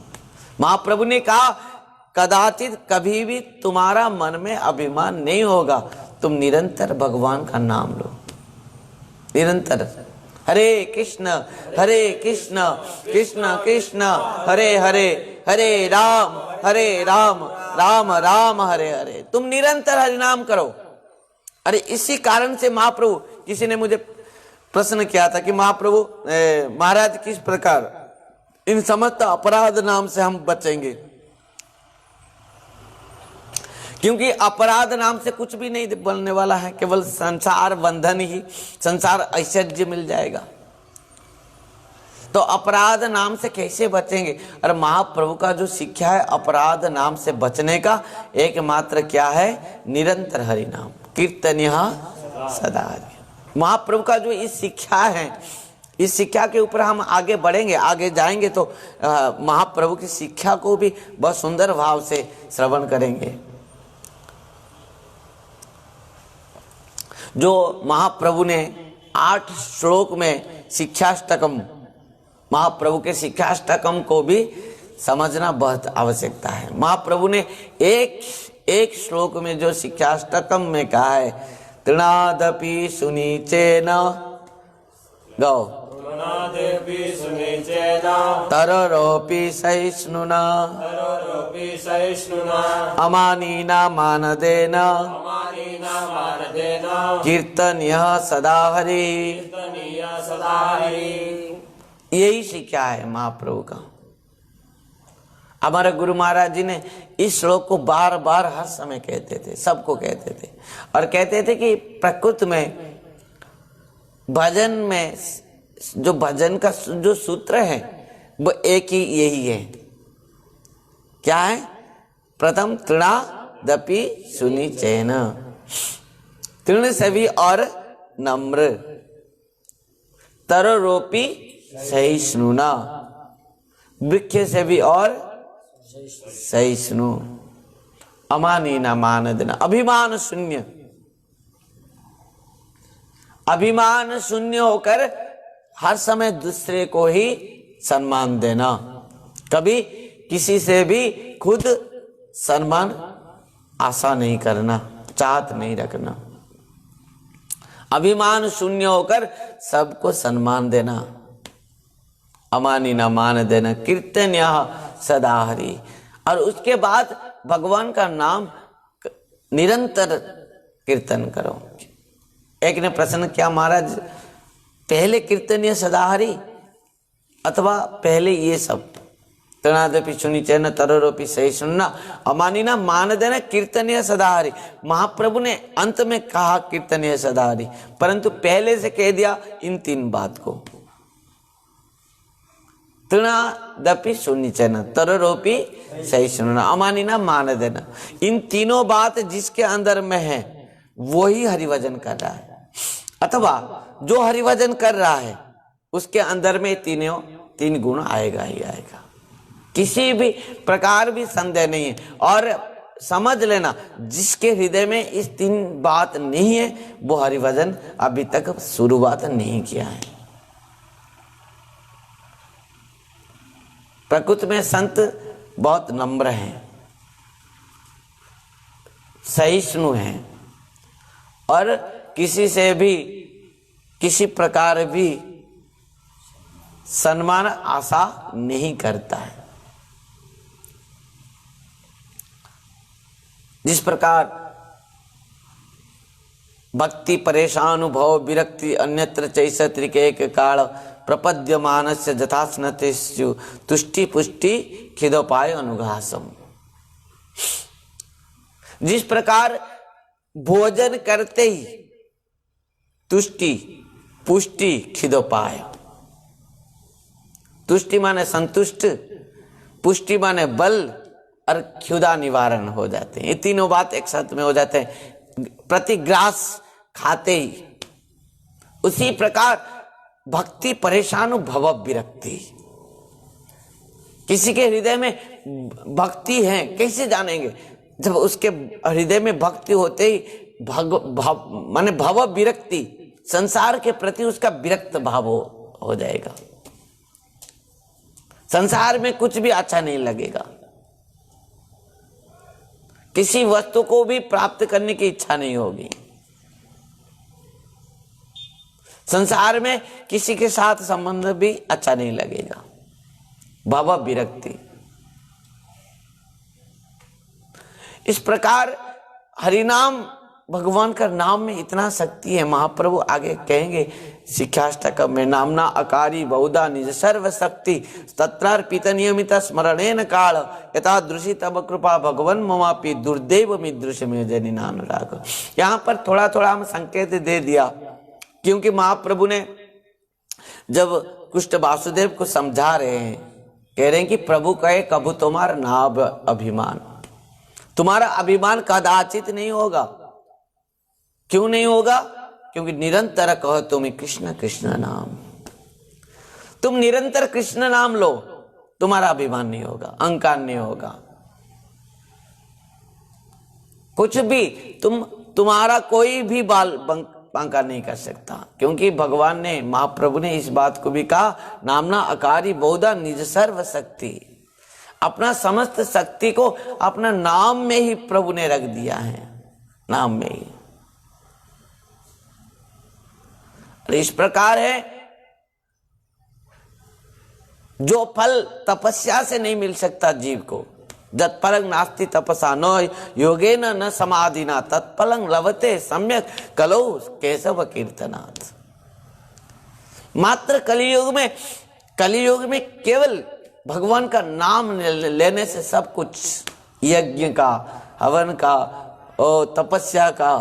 महाप्रभु ने कहा कदाचित कभी भी तुम्हारा मन में अभिमान नहीं होगा, तुम निरंतर भगवान का नाम लो। निरंतर हरे कृष्ण कृष्ण कृष्ण हरे हरे हरे राम राम राम हरे हरे। तुम निरंतर हरि नाम करो। अरे इसी कारण से महाप्रभु, किसी ने मुझे प्रश्न किया था कि महाप्रभु महाराज किस प्रकार इन समस्त अपराध नाम से हम बचेंगे, क्योंकि अपराध नाम से कुछ भी नहीं बनने वाला है, केवल संसार बंधन ही, संसार ऐश्वर्य मिल जाएगा। तो अपराध नाम से कैसे बचेंगे? और महाप्रभु का जो शिक्षा है अपराध नाम से बचने का एकमात्र क्या है? निरंतर हरि नाम कीर्तन्य सदा। महाप्रभु का जो इस शिक्षा है, इस शिक्षा के ऊपर हम आगे बढ़ेंगे, आगे जाएंगे तो महाप्रभु की शिक्षा को भी बहुत सुंदर भाव से श्रवण करेंगे। जो महाप्रभु ने 8 श्लोक में शिक्षाष्टकम, महाप्रभु के शिक्षाष्टकम को भी समझना बहुत आवश्यकता है। महाप्रभु ने एक श्लोक में जो शिक्षाष्टकम में कहा है, तृणादपि सुनीचेन गौ तररोपि सहिष्णुना अमानीना मानदेन कीर्तन्यः सदा हरि। यही शिक्षा है महाप्रभु का। हमारे गुरु महाराज जी ने इस श्लोक को बार बार हर समय कहते थे, सबको कहते थे, और कहते थे कि प्रकृति में भजन में जो भजन का जो सूत्र है वो एक ही यही है। क्या है? प्रथम तृणादपि सुनिचेन, तृण से भी और नम्र, तररोपि सहिष्णुना, वृक्ष से भी और सहिष्णु, अमानी न मान देना, अभिमान शून्य, अभिमान शून्य होकर हर समय दूसरे को ही सम्मान देना, कभी किसी से भी खुद सम्मान आशा नहीं करना, चाहत नहीं रखना, अभिमान शून्य होकर सबको सम्मान देना, अमानी न मान देना, कीर्तन सदा हरि। और उसके बाद भगवान का नाम निरंतर कीर्तन करो। एक ने प्रश्न किया, महाराज पहले कीर्तनीय सदा हरि अथवा पहले ये सब? तृणादपि सुनिचैन तरोरोपि सही सुनना, अमानी ना मान देना, कीर्तनीय सदा हरि। महाप्रभु ने अंत में कहा कीर्तनीय सदा हरि, परंतु पहले से कह दिया इन तीन बात को, तृणादपि सुनिचैन तरोरोपि सही सुनना, अमानी ना मान देना। इन तीनों बात जिसके अंदर में है वही हरिभजन कर रहा है, अथवा जो हरिभजन कर रहा है उसके अंदर में तीन गुण आएगा ही आएगा, किसी भी प्रकार भी संदेह नहीं है। और समझ लेना, जिसके हृदय में इस तीन बात नहीं है वो हरिभजन अभी तक शुरुआत नहीं किया है। प्रकृति में संत बहुत नम्र हैं, सहिष्णु हैं और किसी से भी किसी प्रकार भी सम्मान आशा नहीं करता है। जिस प्रकार भक्ति परेशान भव विरक्ति अन्यत्र चैस त्रिकेक काल प्रपद्यमानस्य जथास्नतेषु तुष्टि पुष्टि खिदोपाय अनुघासम। जिस प्रकार भोजन करते ही तुष्टि पुष्टि खिदोपाय, तुष्टि माने संतुष्ट, पुष्टि माने बल और क्षुधा निवारण हो जाते हैं। ये तीनों बात एक साथ में हो जाते हैं प्रतिग्रास खाते ही। उसी प्रकार भक्ति परेशान भव विरक्ति, किसी के हृदय में भक्ति है कैसे जानेंगे? जब उसके हृदय में भक्ति होते ही माने भव विरक्ति, संसार के प्रति उसका विरक्त भाव हो जाएगा, संसार में कुछ भी अच्छा नहीं लगेगा, किसी वस्तु को भी प्राप्त करने की इच्छा नहीं होगी, संसार में किसी के साथ संबंध भी अच्छा नहीं लगेगा, भव विरक्ति। इस प्रकार हरिनाम भगवान का नाम में इतना शक्ति है। महाप्रभु आगे कहेंगे शिक्षाष्टक में, नामना अकारी बहुधा निज सर्व शक्ति तत्रार्पित नियमित स्मरणेन काल यथादृशी तब कृपा भगवन ममापि दुर्दैव मिदृश में जनिनानुराग। यहाँ पर थोड़ा थोड़ा हम संकेत दे दिया, क्योंकि महाप्रभु ने जब कृष्ण वासुदेव को समझा रहे हैं, कह रहे हैं कि प्रभु कहे कभू तुम्हारा नाभ अभिमान, तुम्हारा अभिमान कदाचित नहीं होगा। क्यों नहीं होगा? क्योंकि निरंतर कहो तुम कृष्ण कृष्ण नाम, तुम निरंतर कृष्ण नाम लो, तुम्हारा अभिमान नहीं होगा, अहंकार नहीं होगा, कुछ भी तुम्हारा कोई भी बाल बांका नहीं कर सकता। क्योंकि भगवान ने, महाप्रभु ने इस बात को भी कहा, नामना अकारी बहुधा निज सर्व शक्ति, अपना समस्त शक्ति को अपना नाम में ही प्रभु ने रख दिया है, नाम में ही। इस प्रकार है जो फल तपस्या से नहीं मिल सकता जीव को, जत्फलं नास्ति तपसा न योगेन न समाधिना तत्फलं लभते सम्यक कलौ केशव कीर्तनात्। मात्र कलियुग में केवल भगवान का नाम लेने से सब कुछ, यज्ञ का, हवन का और तपस्या का,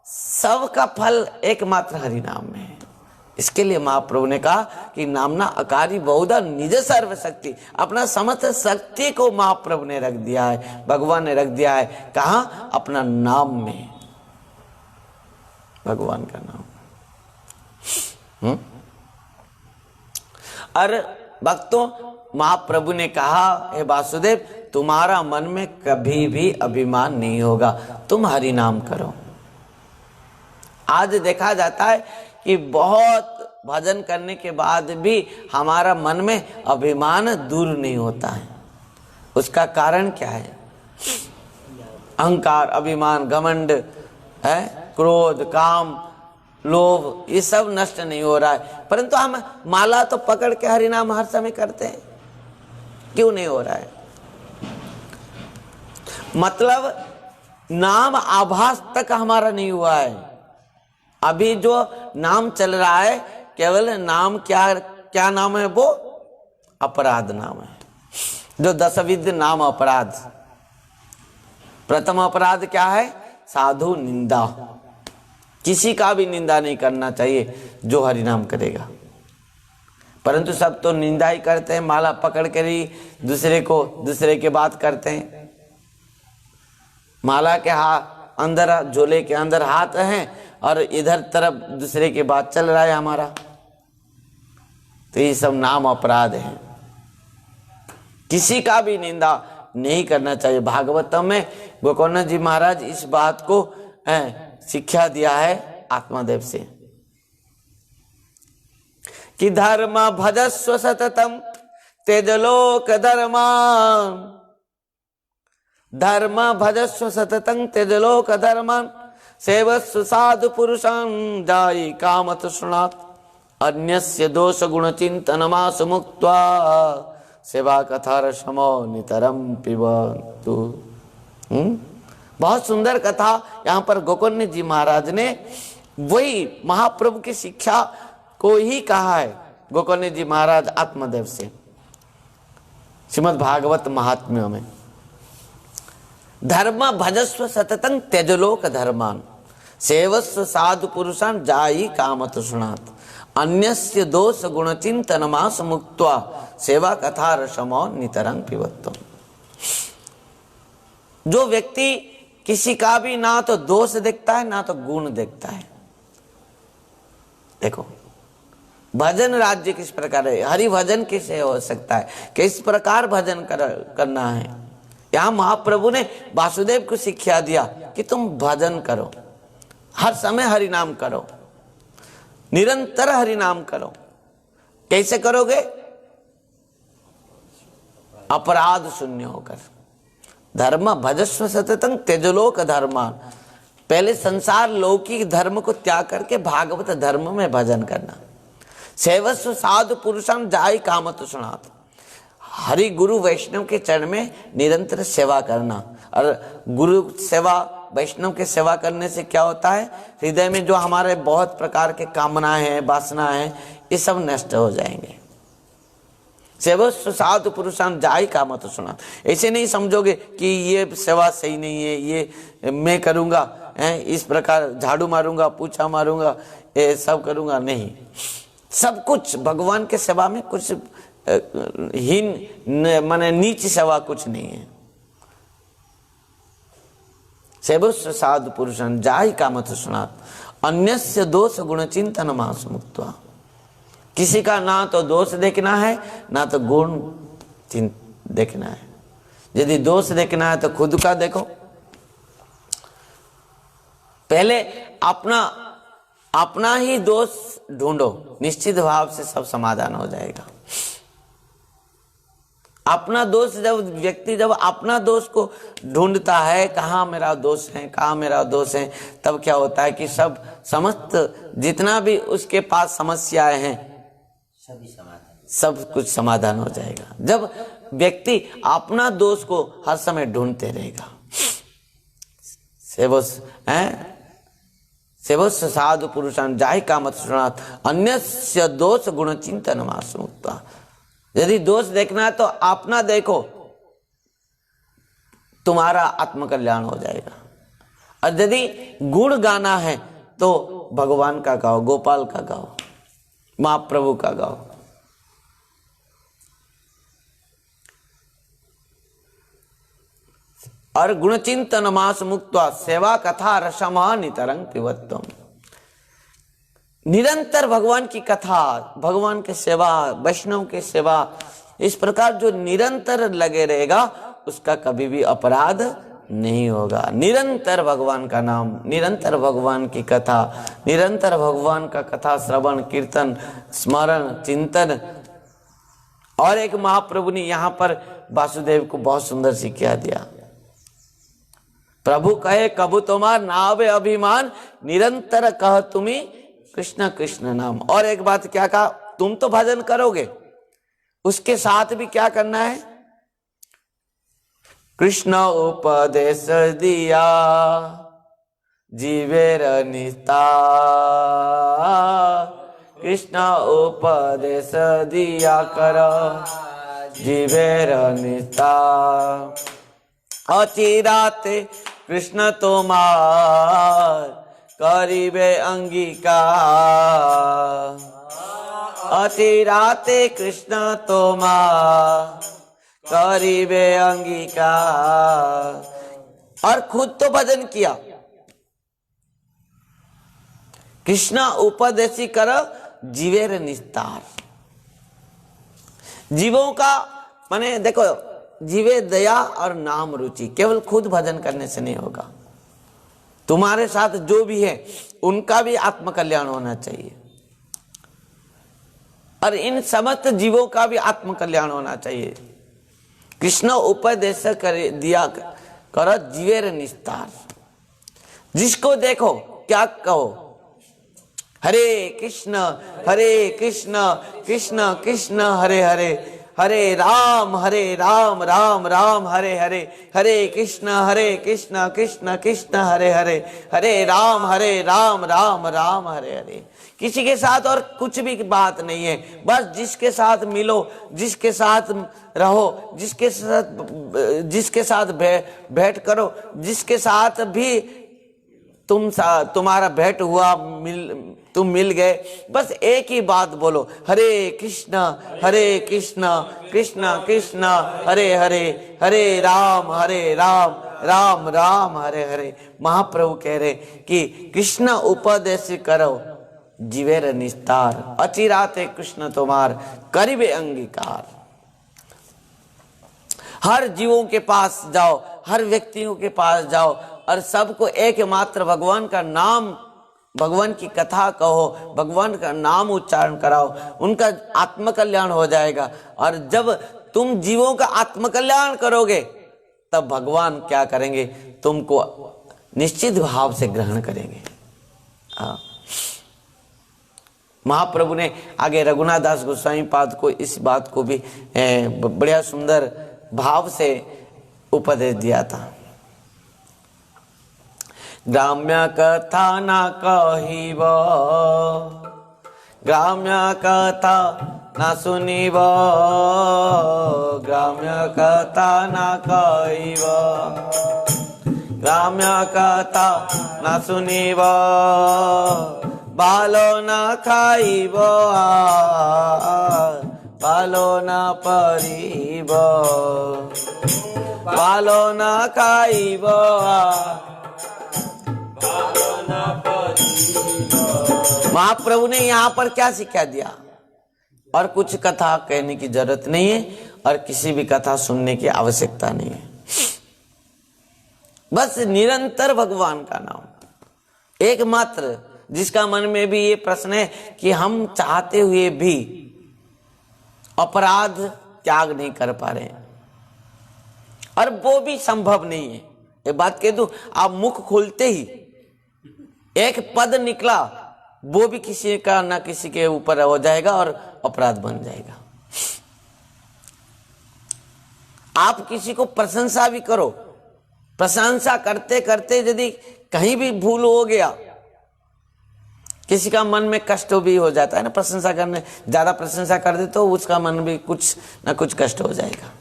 सब का फल एकमात्र हरि नाम में है। इसके लिए महाप्रभु ने कहा कि नामना अकारी बहुधा निज सर्व शक्ति, अपना समस्त शक्ति को महाप्रभु ने रख दिया है, भगवान ने रख दिया है। कहाँ? अपना नाम में, भगवान का नाम। और भक्तों, महाप्रभु ने कहा हे वासुदेव तुम्हारा मन में कभी भी अभिमान नहीं होगा। तुम हरि नाम करो। आज देखा जाता है कि बहुत भजन करने के बाद भी हमारा मन में अभिमान दूर नहीं होता है। उसका कारण क्या है? अहंकार, अभिमान, घमंड है, क्रोध, काम, लोभ, ये सब नष्ट नहीं हो रहा है। परंतु हम माला तो पकड़ के हरि नाम हर समय करते हैं, क्यों नहीं हो रहा है? मतलब नाम आभास तक हमारा नहीं हुआ है। अभी जो नाम चल रहा है केवल नाम, क्या नाम है वो? अपराध नाम है। जो 10 विध नाम अपराध। प्रथम अपराध क्या है? साधु निंदा। किसी का भी निंदा नहीं करना चाहिए जो हरि नाम करेगा। परंतु सब तो निंदा ही करते हैं, माला पकड़ कर ही दूसरे के बात करते हैं। माला के हाथ अंदर, झोले के अंदर हाथ हैं और इधर तरफ दूसरे के बात चल रहा है हमारा। तो ये सब नाम अपराध है। किसी का भी निंदा नहीं करना चाहिए। भागवतम में गोकर्ण जी महाराज इस बात को शिक्षा दिया है आत्मदेव से कि धर्म भजस्व सततम तेजलोक धर्मान। धर्म भजस्व सततं तेजलोक धर्मान सेवस्व साधु पुरुषां जायि काम तृष्णात् अन्यस्य दोष गुण चिंतनमास मुक्त्वा सेवा कथा रसमो नितरम पिबन्तु। बहुत सुंदर कथा यहाँ पर गोकर्ण जी महाराज ने वही महाप्रभु की शिक्षा को ही कहा है। गोकर्ण जी महाराज आत्मदेव से श्रीमद् भागवत महात्म्य में धर्म भजस्व सततं त्यजलोक धर्मान सेवस्व साधु पुरुषान जायि काम तृष्णात् अन्यस्य दोष गुण चिंतनमास मुक्त्वा सेवा कथा रसमो नितरं पिबन्तु। जो व्यक्ति किसी का भी ना तो दोष देखता है ना तो गुण देखता है। देखो भजन राज्य किस प्रकार है, हरि भजन कैसे हो सकता है, किस प्रकार भजन करना है। यहाँ महाप्रभु ने वासुदेव को शिक्षा दिया कि तुम भजन करो, हर समय हरि नाम करो, निरंतर हरि नाम करो। कैसे करोगे? अपराध शून्य होकर। धर्म भजस्व सततं त्यजलोक धर्मान। पहले संसार लौकिक धर्म को त्याग करके भागवत धर्म में भजन करना। सेवस्व साधु पुरुषां जायि काम तृष्णात्। हरि गुरु वैष्णव के चरण में निरंतर सेवा करना। और गुरु सेवा वैष्णव के सेवा करने से क्या होता है? हृदय में जो हमारे बहुत प्रकार के कामनाएं हैं, वासना है, ये सब नष्ट हो जाएंगे। सेवस्व साधु पुरुषां जायि काम तृष्णात्। ऐसे नहीं समझोगे कि ये सेवा सही नहीं है, ये मैं करूंगा, इस प्रकार झाड़ू मारूंगा, पूछा मारूंगा, ये सब करूंगा। नहीं, सब कुछ भगवान के सेवा में कुछ हीन माने नीच सेवा कुछ नहीं है। सेवस्व साधु पुरुषां जायि काम तृष्णात् अन्यस्य दोष गुण चिंतनमास मुक्त्वा। किसी का ना तो दोष देखना है ना तो गुण देखना है। यदि दोष देखना है तो खुद का देखो। पहले अपना ही दोष ढूंढो, निश्चित भाव से सब समाधान हो जाएगा। अपना दोष जब अपना दोष को ढूंढता है, कहाँ मेरा दोष है, कहाँ मेरा दोष है, तब क्या होता है कि समस्त जितना भी उसके पास समस्याएं हैं सब कुछ समाधान हो जाएगा। जब व्यक्ति अपना दोष को हर समय ढूंढते रहेगा। सेवस्व साधु पुरुषां जायि काम तृष्णात् अन्यस्य दोष गुण चिंतनमास मुक्त्वा। यदि दोष देखना है तो अपना देखो, तुम्हारा आत्मकल्याण हो जाएगा। और यदि गुण गाना है तो भगवान का गाओ, गोपाल का गाओ, महाप्रभु का गाओ। और गुण चिंतन मास मुक्त्वा सेवा कथा रसमः नितरं पिबन्तु। निरंतर भगवान की कथा, भगवान की सेवा, वैष्णव की सेवा, इस प्रकार जो निरंतर लगे रहेगा उसका कभी भी अपराध नहीं होगा। निरंतर भगवान का नाम, निरंतर भगवान की कथा, निरंतर भगवान का कथा श्रवण, कीर्तन, स्मरण, चिंतन। और एक महाप्रभु ने यहाँ पर वासुदेव को बहुत सुंदर शिक्षा दिया। प्रभु कहे कबू तुम्हार नावे अभिमान, निरंतर कह तुम्हें कृष्ण कृष्ण नाम। और एक बात क्या कहा, तुम तो भजन करोगे, उसके साथ भी क्या करना है, कृष्ण उपदेश दिया जीवेर निस्तार, कृष्ण उपदेश दिया कर जीवेर निस्तार। अचिराते कृष्ण तुम्हार करिबे अंगिकार, अचिराते कृष्ण तुम्हार करिबे अंगिकार। और खुद तो भजन किया, कृष्ण उपदेशी कर जीवेर निस्तार। जीवों का माने देखो, जीवे दया और नाम रुचि, केवल खुद भजन करने से नहीं होगा, तुम्हारे साथ जो भी है उनका भी आत्म कल्याण होना चाहिए, और इन समस्त जीवों का भी आत्म कल्याण होना चाहिए। कृष्ण उपदेश कर दिया कर जीवेर निस्तार। जिसको देखो क्या कहो, हरे कृष्ण कृष्ण कृष्ण हरे हरे, हरे राम राम राम हरे हरे, हरे कृष्ण कृष्ण कृष्ण हरे हरे, हरे राम राम राम हरे हरे। किसी के साथ और कुछ भी बात नहीं है, बस जिसके साथ मिलो, जिसके साथ रहो, जिसके साथ भेंट करो, जिसके साथ भी तुम्हारा भेंट हुआ, तुम मिल गए, बस एक ही बात बोलो, हरे कृष्ण कृष्ण कृष्ण हरे हरे, हरे राम राम राम हरे हरे। महाप्रभु कह रहे कि कृष्ण उपदेश करो जीवेर निस्तार, अचिराते कृष्ण तुम्हार करिबे अंगीकार। हर जीवों के पास जाओ, हर व्यक्तियों के पास जाओ और सबको एकमात्र भगवान का नाम, भगवान की कथा कहो, भगवान का नाम उच्चारण कराओ, उनका आत्मकल्याण हो जाएगा। और जब तुम जीवों का आत्मकल्याण करोगे तब भगवान क्या करेंगे, तुमको निश्चित भाव से ग्रहण करेंगे। महाप्रभु ने आगे रघुनाथ दास गोस्वामी पाद को इस बात को भी बढ़िया सुंदर भाव से उपदेश दिया था। ग्राम्य कथा न कहिब, ग्राम्य कथा न सुनिब, ग्राम्य कथा न कहिब, ग्राम्य कथा न सुनिब, बालो न खाइब, बालो न परिब, बालो न खाइब, महाप्रभु ने यहाँ पर क्या शिक्षा दिया, और कुछ कथा कहने की जरूरत नहीं है और किसी भी कथा सुनने की आवश्यकता नहीं है। बस निरंतर भगवान का नाम, एकमात्र जिसका मन में भी ये प्रश्न है कि हम चाहते हुए भी अपराध त्याग नहीं कर पा रहे हैं, और वो भी संभव नहीं है। एक बात कह दूं, आप मुख खोलते ही एक पद निकला, वो भी किसी का ना किसी के ऊपर हो जाएगा और अपराध बन जाएगा। आप किसी को प्रशंसा भी करो, प्रशंसा करते करते यदि कहीं भी भूल हो गया, किसी का मन में कष्ट भी हो जाता है ना, प्रशंसा करने ज्यादा प्रशंसा कर दे तो उसका मन भी कुछ ना कुछ कष्ट हो जाएगा।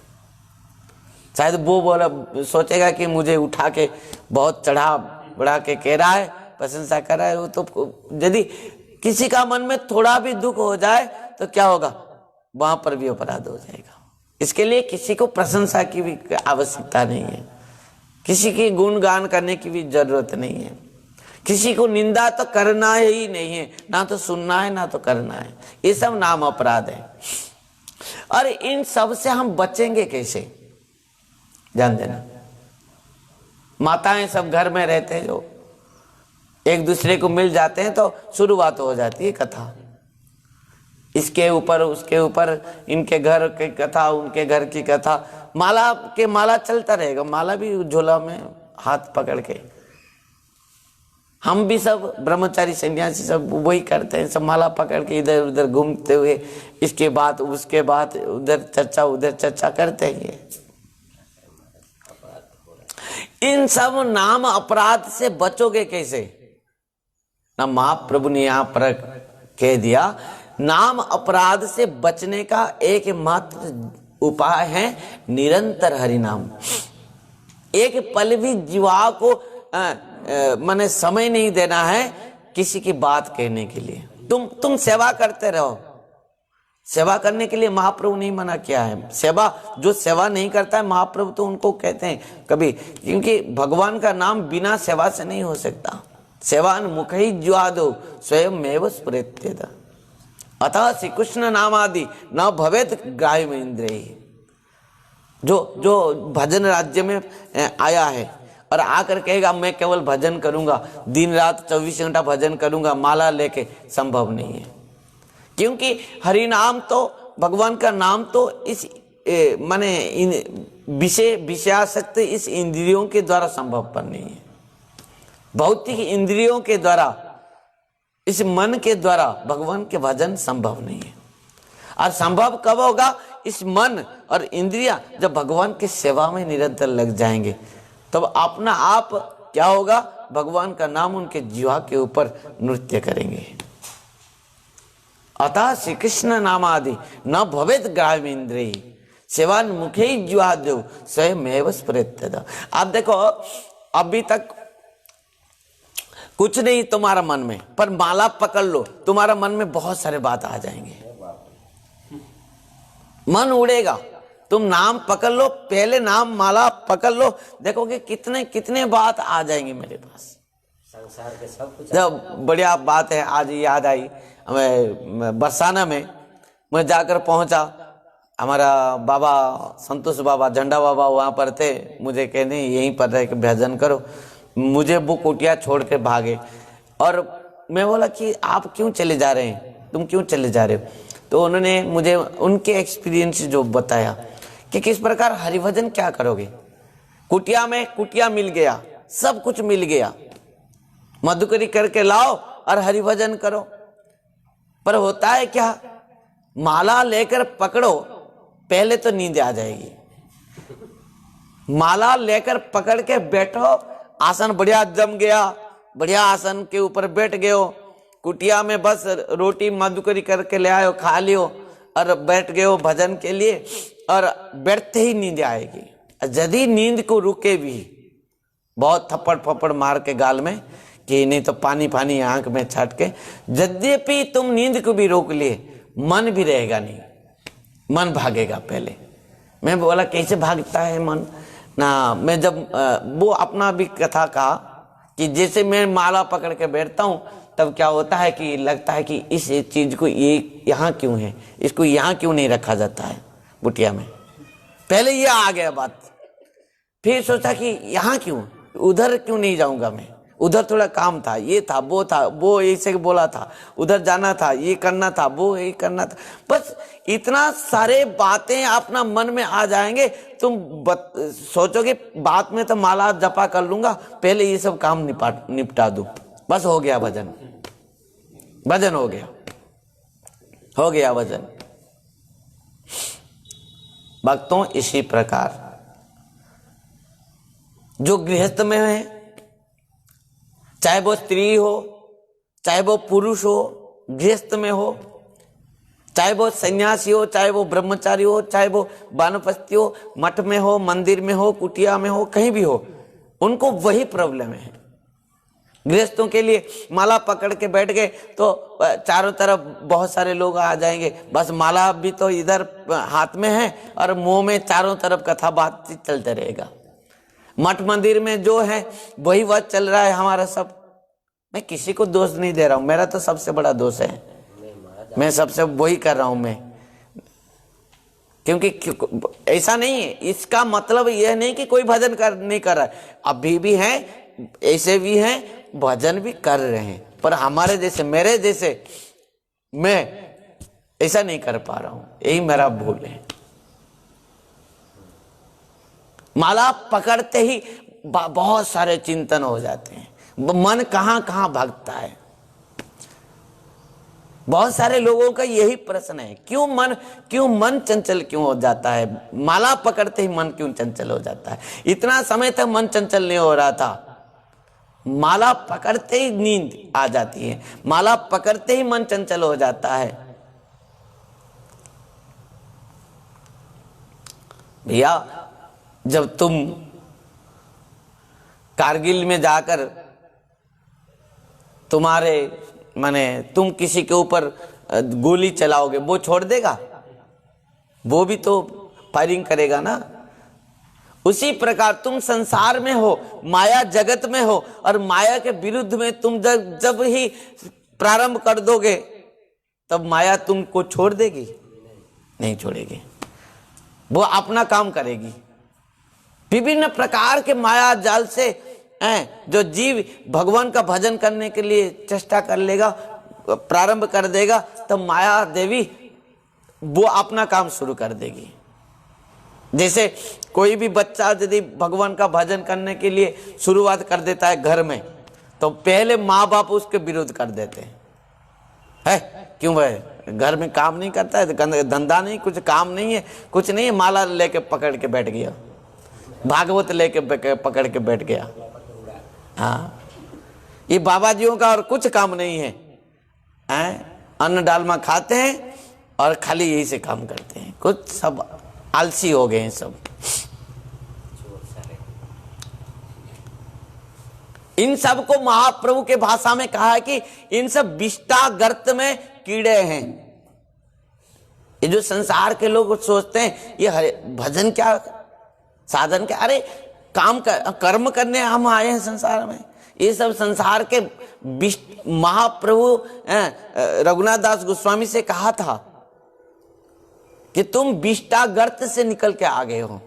शायद वो बोला सोचेगा कि मुझे उठा के बहुत चढ़ा बढ़ा के कह रहा है, प्रशंसा कर रहा है। वो तो यदि किसी का मन में थोड़ा भी दुख हो जाए तो क्या होगा, वहां पर भी अपराध हो जाएगा। इसके लिए किसी को प्रशंसा की भी आवश्यकता नहीं है, किसी की गुणगान करने की भी जरूरत नहीं है, किसी को निंदा तो करना ही नहीं है, ना तो सुनना है ना तो करना है। ये सब नाम अपराध है। और इन सब से हम बचेंगे कैसे? ध्यान देना। माताएं सब घर में रहते हैं, जो एक दूसरे को मिल जाते हैं तो शुरुआत हो जाती है कथा, इसके ऊपर उसके ऊपर, इनके घर की कथा उनके घर की कथा, माला चलता रहेगा। माला भी झोला में हाथ पकड़ के, हम भी सब ब्रह्मचारी सन्यासी सब वही करते हैं, सब माला पकड़ के इधर उधर घूमते हुए, इसके बाद उसके बाद उधर चर्चा करते हैं। इन सब नाम अपराध से बचोगे कैसे? ना महाप्रभु ने यहां पर कह दिया, नाम अपराध से बचने का एकमात्र उपाय है निरंतर हरि नाम। एक पल भी जीवा को माने समय नहीं देना है किसी की बात कहने के लिए। तुम सेवा करते रहो, सेवा करने के लिए महाप्रभु नहीं मना किया है। जो सेवा नहीं करता है महाप्रभु तो उनको कहते हैं कभी, क्योंकि भगवान का नाम बिना सेवा से नहीं हो सकता। सेवान मुख ही ज्वादो स्वयं मेव स्फुरेत्येद अतः श्री कृष्ण नामादि न भवेत ग्राह्य इंद्रिय। जो भजन राज्य में आया है और आकर कहेगा मैं केवल भजन करूंगा, दिन रात 24 घंटा भजन करूंगा माला लेके, संभव नहीं है। क्योंकि हरि नाम तो, भगवान का नाम तो इस माने विषयासक्त इस इंद्रियों के द्वारा संभव पर नहीं है। भौतिक इंद्रियों के द्वारा, इस मन के द्वारा भगवान के भजन संभव नहीं है। और संभव कब होगा? इस मन और इंद्रियां जब भगवान की सेवा में निरंतर लग जाएंगे, तब अपना आप क्या होगा? भगवान का नाम उनके जीवा के ऊपर नृत्य करेंगे। अतः श्री कृष्ण नामादि न भवेत ग्राह्य इंद्रिय सेवान मुखे ज्वादो स्वयं स्फुरेत्येद। आप देखो, अभी तक कुछ नहीं तुम्हारा मन में, पर माला पकड़ लो, तुम्हारा मन में बहुत सारे बात आ जाएंगे, मन उड़ेगा। तुम नाम पकड़ लो, पहले नाम माला पकड़ लो, देखोगे कितने कितने बात आ जाएंगे मेरे पास। संसार के सब कुछ जब बढ़िया बात है, आज याद आई, हमें बरसाना में मैं जाकर पहुंचा, हमारा बाबा संतोष बाबा, झंडा बाबा वहां पर थे, मुझे कहने यहीं पर रह के भजन करो। मुझे वो कुटिया छोड़ के भागे और मैं बोला कि आप क्यों चले जा रहे हैं, तुम क्यों चले जा रहे हो? तो उन्होंने मुझे उनके एक्सपीरियंस जो बताया कि किस प्रकार हरिभजन क्या करोगे। कुटिया में कुटिया मिल गया, सब कुछ मिल गया, मधुकरी करके लाओ और हरिभजन करो। पर होता है क्या, माला लेकर पकड़ो, पहले तो नींद आ जाएगी। माला लेकर पकड़ के बैठो, आसन बढ़िया जम गया, बढ़िया आसन के ऊपर बैठ गए हो, कुटिया में बस रोटी मधुकरी करके ले आयो, खा लियो और बैठ गए हो भजन के लिए, और बैठते ही नींद आएगी। यदि नींद को रुके भी, बहुत थप्पड़ फप्पड़ मार के गाल में कि नहीं तो पानी पानी आंख में छाट के, यद्यपि तुम नींद को भी रोक लिए, मन भी रहेगा नहीं, मन भागेगा पहले। मैं बोला कैसे भागता है मन ना, मैं जब वो अपना भी कथा कहा कि जैसे मैं माला पकड़ के बैठता हूं, तब क्या होता है कि लगता है कि इस चीज को ये यहाँ क्यों है, इसको यहाँ क्यों नहीं रखा जाता है बुटिया में। पहले ये आ गया बात, फिर सोचा कि यहाँ क्यों, उधर क्यों नहीं जाऊंगा मैं, उधर थोड़ा काम था, ये था, वो ऐसे बोला था, उधर जाना था, ये करना था, वो ये करना था। बस इतना सारे बातें अपना मन में आ जाएंगे, तुम सोचोगे बात में तो माला जपा कर लूंगा, पहले ये सब काम निपटा दूं, बस हो गया भजन, भजन हो गया भजन। भक्तों, इसी प्रकार जो गृहस्थ में है, चाहे वो स्त्री हो, चाहे वो पुरुष हो, गृहस्थ में हो, चाहे वो सन्यासी हो, चाहे वो ब्रह्मचारी हो, चाहे वो वानप्रस्थी हो, मठ में हो, मंदिर में हो, कुटिया में हो, कहीं भी हो, उनको वही प्रॉब्लम है। गृहस्थों के लिए माला पकड़ के बैठ गए तो चारों तरफ बहुत सारे लोग आ जाएंगे, बस माला भी तो इधर हाथ में है और मुंह में चारों तरफ कथा बातचीत चलते रहेगा। मठ मंदिर में जो है वही वह चल रहा है हमारा सब। मैं किसी को दोष नहीं दे रहा हूं, मेरा तो सबसे बड़ा दोष है, मैं सबसे वही कर रहा हूं मैं क्योंकि ऐसा नहीं है, इसका मतलब यह नहीं कि कोई भजन नहीं कर रहा है, अभी भी हैं, ऐसे भी हैं, भजन भी कर रहे हैं, पर हमारे जैसे, मेरे जैसे मैं ऐसा नहीं कर पा रहा हूं, यही मेरा भूल है। माला पकड़ते ही बहुत सारे चिंतन हो जाते हैं, मन कहां कहां भागता है। बहुत सारे लोगों का यही प्रश्न है, क्यों मन चंचल क्यों हो जाता है, माला पकड़ते ही मन क्यों चंचल हो जाता है। इतना समय तक मन चंचल नहीं हो रहा था, माला पकड़ते ही नींद आ जाती है, माला पकड़ते ही मन चंचल हो जाता है। भैया, जब तुम कारगिल में जाकर तुम किसी के ऊपर गोली चलाओगे, वो छोड़ देगा? वो भी तो फायरिंग करेगा ना। उसी प्रकार तुम संसार में हो, माया जगत में हो, और माया के विरुद्ध में तुम जब ही प्रारंभ कर दोगे, तब माया तुमको छोड़ देगी? नहीं छोड़ेगी, वो अपना काम करेगी। विभिन्न प्रकार के माया जाल से जो जीव भगवान का भजन करने के लिए चेष्टा कर लेगा, प्रारंभ कर देगा, तब माया देवी वो अपना काम शुरू कर देगी। जैसे कोई भी बच्चा यदि भगवान का भजन करने के लिए शुरुआत कर देता है घर में, तो पहले माँ बाप उसके विरोध कर देते हैं। क्यों भाई, घर में काम नहीं करता है, धंधा नहीं, कुछ काम नहीं है, कुछ नहीं है, माला लेके पकड़ के बैठ गया, भागवत लेके पकड़ के बैठ गया। हाँ, ये बाबा जियों का और कुछ काम नहीं है, अन्न डालमा खाते हैं और खाली यही से काम करते हैं, कुछ सब आलसी हो गए हैं सब। इन सब को महाप्रभु के भाषा में कहा है कि इन सब विष्टा गर्त में कीड़े हैं। ये जो संसार के लोग सोचते हैं ये भजन क्या, साधन क्या, अरे कर्म करने हम आए हैं संसार में। ये सब संसार के महाप्रभु रघुनाथ दास गोस्वामी से कहा था कि तुम विष्टा गर्त से निकल के आ गए हो।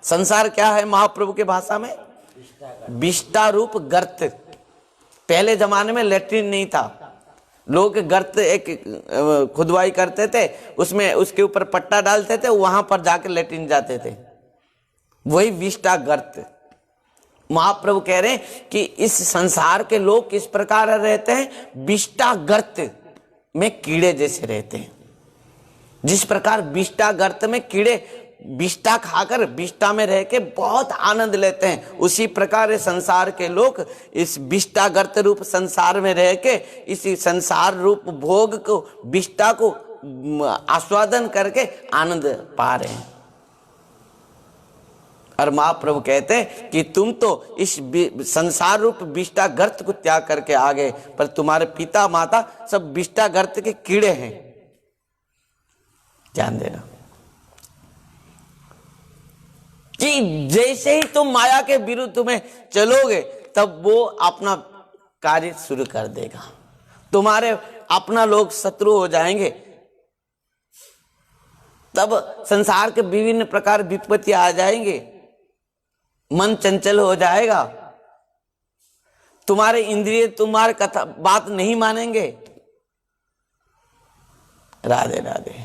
संसार क्या है महाप्रभु के भाषा में? विष्टा रूप गर्त। पहले जमाने में लेट्रिन नहीं था, लोग गर्त एक खुदवाई करते थे, उसमें उसके ऊपर पट्टा डालते थे, वहां पर जाकर लेट्रिन जाते थे, वही विष्टा गर्त। महाप्रभु कह रहे हैं कि इस संसार के लोग किस प्रकार रहते हैं, विष्टा गर्त में कीड़े जैसे रहते हैं। जिस प्रकार विष्टा गर्त में कीड़े विष्टा खाकर विष्टा में रह के बहुत आनंद लेते हैं, उसी प्रकार संसार के लोग इस विष्टा गर्त रूप संसार में रह के इसी संसार रूप भोग को, विष्टा को आस्वादन करके आनंद पा रहे हैं। और महाप्रभु कहते हैं कि तुम तो इस संसार रूप विष्टा गर्त को त्याग करके आ गए, पर तुम्हारे पिता माता सब विष्टा गर्त के कीड़े हैं, ध्यान देना। कि जैसे ही तुम माया के विरुद्ध में चलोगे, तब वो अपना कार्य शुरू कर देगा, तुम्हारे अपना लोग शत्रु हो जाएंगे, तब संसार के विभिन्न प्रकार विपत्ति आ जाएंगे, मन चंचल हो जाएगा, तुम्हारे इंद्रिय तुम्हारे कथा बात नहीं मानेंगे। राधे राधे।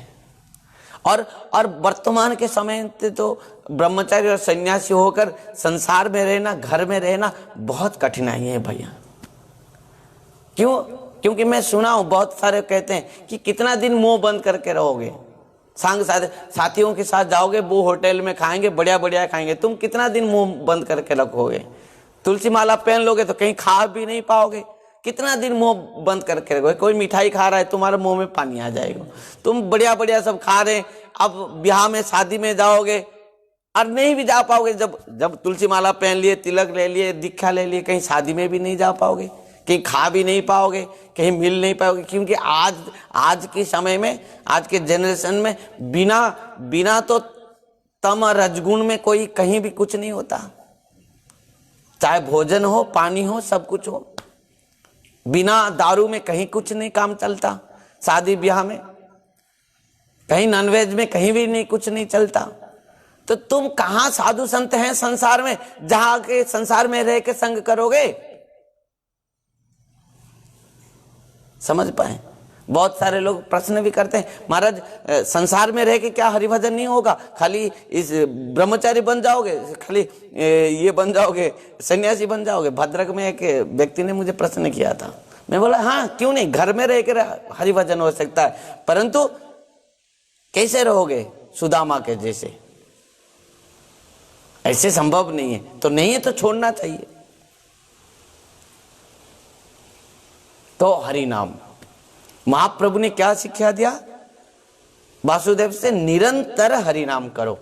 और वर्तमान के समय तो ब्रह्मचारी और सन्यासी होकर संसार में रहना, घर में रहना बहुत कठिनाई है भैया। क्यों? क्योंकि मैं सुना हूं बहुत सारे कहते हैं कि कितना दिन मुंह बंद करके रहोगे, संग साथियों के साथ जाओगे, वो होटल में खाएंगे, बढ़िया बढ़िया खाएंगे, तुम कितना दिन मुंह बंद करके रखोगे? तुलसी माला पहन लोगे तो कहीं खा भी नहीं पाओगे, कितना दिन मुंह बंद करके रखोगे? कोई मिठाई खा रहा है, तुम्हारे मुंह में पानी आ जाएगा, तुम बढ़िया बढ़िया सब खा रहे, अब ब्याह में शादी में जाओगे और नहीं भी जा पाओगे। जब तुलसी माला पहन लिए, तिलक ले लिए, दीक्षा ले लिए, कहीं शादी में भी नहीं जा पाओगे, कहीं खा भी नहीं पाओगे, कहीं मिल नहीं पाओगे, क्योंकि आज के समय में, आज के जनरेशन में बिना तो तम रजगुण में कोई कहीं भी कुछ नहीं होता। चाहे भोजन हो, पानी हो, सब कुछ हो, बिना दारू में कहीं कुछ नहीं काम चलता। शादी ब्याह में कहीं नॉनवेज में कहीं भी नहीं, कुछ नहीं चलता। तो तुम कहां साधु संत हैं संसार में, जहां के संसार में रह के संग करोगे? समझ पाए? बहुत सारे लोग प्रश्न भी करते हैं, महाराज संसार में रह के क्या हरिभजन नहीं होगा? खाली इस ब्रह्मचारी बन जाओगे, खाली ये बन जाओगे, सन्यासी बन जाओगे? भद्रक में एक व्यक्ति ने मुझे प्रश्न किया था। मैं बोला हाँ क्यों नहीं, घर में रह के हरिभजन हो सकता है, परंतु कैसे रहोगे सुदामा के जैसे? ऐसे संभव नहीं है। तो नहीं है तो छोड़ना चाहिए। तो हरि नाम, महाप्रभु ने क्या शिक्षा दिया वासुदेव से? निरंतर हरि नाम करो।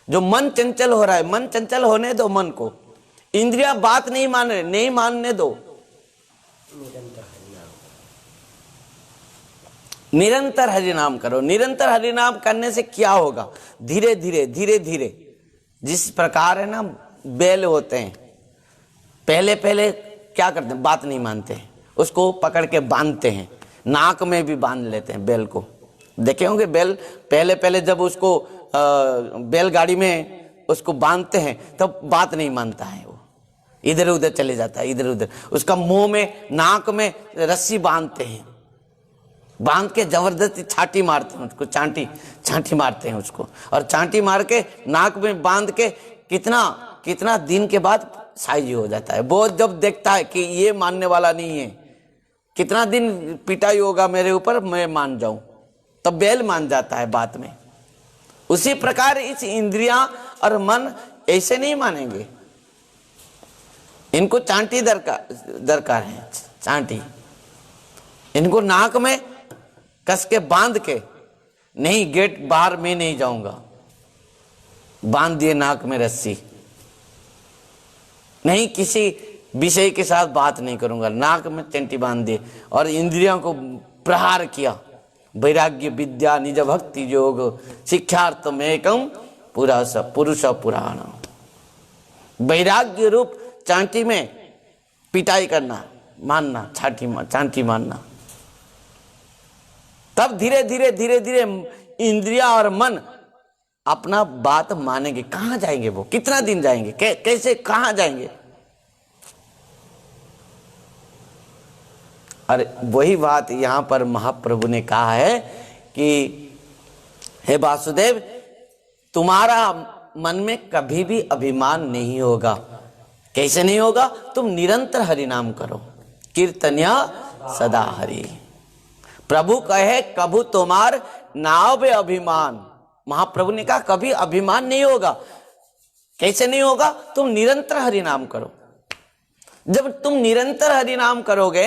जो मन चंचल हो रहा है, मन चंचल होने दो मन को। इंद्रिया बात नहीं मान रहे, नहीं मानने दो। निरंतर हरि नाम करो। निरंतर हरि नाम करने से क्या होगा? धीरे धीरे धीरे धीरे, जिस प्रकार है ना बैल होते हैं, पहले पहले क्या करते हैं, बात नहीं मानते हैं, उसको पकड़ के बांधते हैं, नाक में भी बांध लेते हैं बैल को। देखे होंगे बैल पहले पहले जब उसको बैलगाड़ी में उसको बांधते हैं तब बात नहीं मानता है, वो इधर उधर चले जाता है, इधर उधर। उसका मुंह में नाक में रस्सी बांधते हैं, बांध के जबरदस्ती छाटी मारते हैं उसको, चांटी मारते हैं उसको, और चांटी मार के नाक में बांध के कितना दिन के बाद साइज हो जाता है। वो जब देखता है कि ये मानने वाला नहीं है, कितना दिन पिटाई होगा मेरे ऊपर, मैं मान जाऊं, तब बैल मान जाता है बात में। उसी प्रकार इस इंद्रियां और मन ऐसे नहीं मानेंगे। इनको चांटी दरकार है, चांटी। इनको नाक में कस के बांध के, नहीं गेट बाहर में नहीं जाऊंगा, बांध दिए नाक में रस्सी, नहीं किसी विषय के साथ बात नहीं करूंगा, नाक में चंटी बांध दिए, और इंद्रियों को प्रहार किया। वैराग्य विद्या निज भक्ति योग शिक्षार्थम एकम पुरुष पुराण। वैराग्य रूप चांटी में पिटाई करना, मानना, चांटी मारना। तब धीरे धीरे इंद्रिया और मन अपना बात मानेंगे। कहां जाएंगे वो? कितना दिन जाएंगे? कैसे कहां जाएंगे? अरे वही बात यहां पर महाप्रभु ने कहा है कि हे वासुदेव, तुम्हारा मन में कभी भी अभिमान नहीं होगा। कैसे नहीं होगा? तुम निरंतर हरि नाम करो, कीर्तन्या सदा हरि। प्रभु कहे कभू तुम्हार नाव अभिमान। महाप्रभु ने कहा कभी अभिमान नहीं होगा। कैसे नहीं होगा? तुम निरंतर हरि नाम करो। जब तुम निरंतर हरि नाम करोगे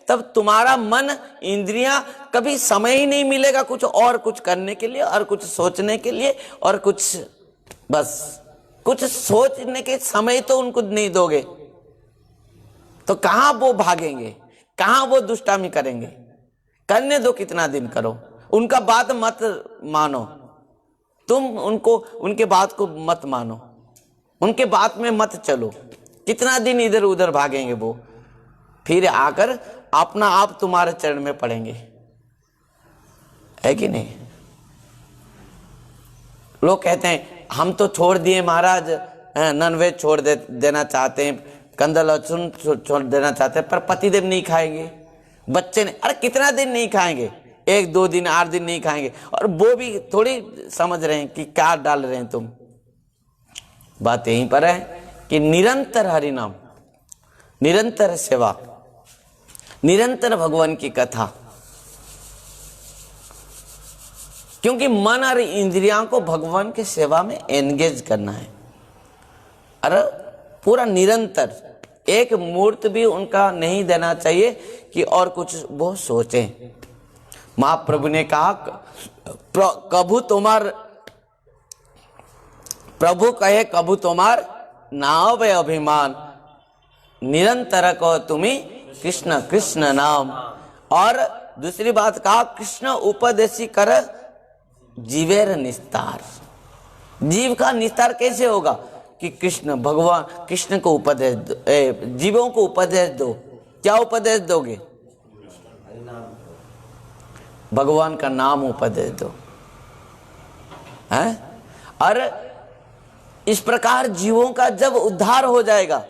तब तुम्हारा मन, इंद्रियां, कभी समय ही नहीं मिलेगा कुछ करने के लिए, और कुछ सोचने के लिए, और बस कुछ सोचने के समय तो उनको नहीं दोगे तो कहां वो भागेंगे, कहां वो दुष्टामी करेंगे? करने दो, कितना दिन करो। उनका बात मत मानो, तुम उनके बात को मत मानो, उनके बात में मत चलो। कितना दिन इधर उधर भागेंगे वो? फिर आकर अपना आप तुम्हारे चरण में पड़ेंगे, है कि नहीं? लोग कहते हैं हम तो छोड़ दिए महाराज, नॉनवेज छोड़ देना चाहते हैं, कंदल लहसुन छोड़ देना चाहते हैं, पर पतिदेव नहीं खाएंगे, बच्चे ने। अरे कितना दिन नहीं खाएंगे? 1 2 दिन 8 दिन नहीं खाएंगे, और वो भी थोड़ी समझ रहे हैं कि क्या डाल रहे हैं तुम। बात यहीं पर है कि निरंतर हरि नाम, निरंतर सेवा, निरंतर भगवान की कथा। क्योंकि मन और इंद्रियों को भगवान की सेवा में एंगेज करना है। अरे पूरा निरंतर, एक मुहूर्त भी उनका नहीं देना चाहिए कि और कुछ वो सोचें। महाप्रभु ने कहा कभू तुम्हार, प्रभु कहे कभू तुम्हार नाव अभिमान, निरंतर को तुम्हें कृष्ण कृष्ण नाम। और दूसरी बात कहा कृष्ण उपदेशी कर जीवेर निस्तार। जीव का निस्तार कैसे होगा? कि कृष्ण भगवान, कृष्ण को उपदेश दो, जीवों को उपदेश दो। क्या उपदेश दोगे? भगवान का नाम उपदेश दो। हैं? और इस प्रकार जीवों का जब उद्धार हो जाएगा,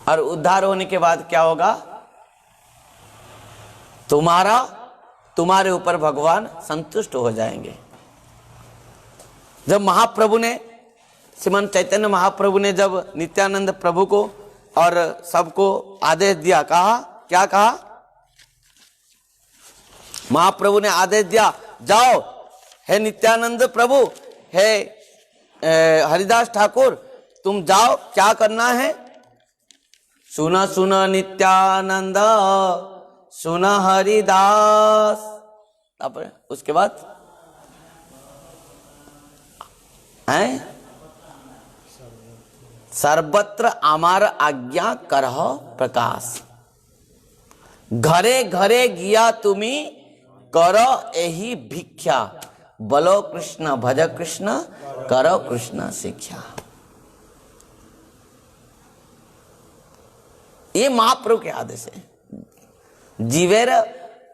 और उद्धार होने के बाद क्या होगा, तुम्हारे ऊपर भगवान संतुष्ट हो जाएंगे। जब महाप्रभु ने, श्रीमन चैतन्य महाप्रभु ने जब नित्यानंद प्रभु को और सबको आदेश दिया, कहा, क्या कहा? महाप्रभु ने आदेश दिया, जाओ हे नित्यानंद प्रभु, हे हरिदास ठाकुर, तुम जाओ, क्या करना है? सुना सुना नित्यानंद, सुना हरिदास। उसके बाद हैं, सर्वत्र अमार आज्ञा करह प्रकाश, घरे घरे गिया तुमी करो एही भिक्षा, बोलो कृष्ण भज कृष्ण करो कृष्ण शिक्षा। ये महाप्रभु के आदेश है। जीवेर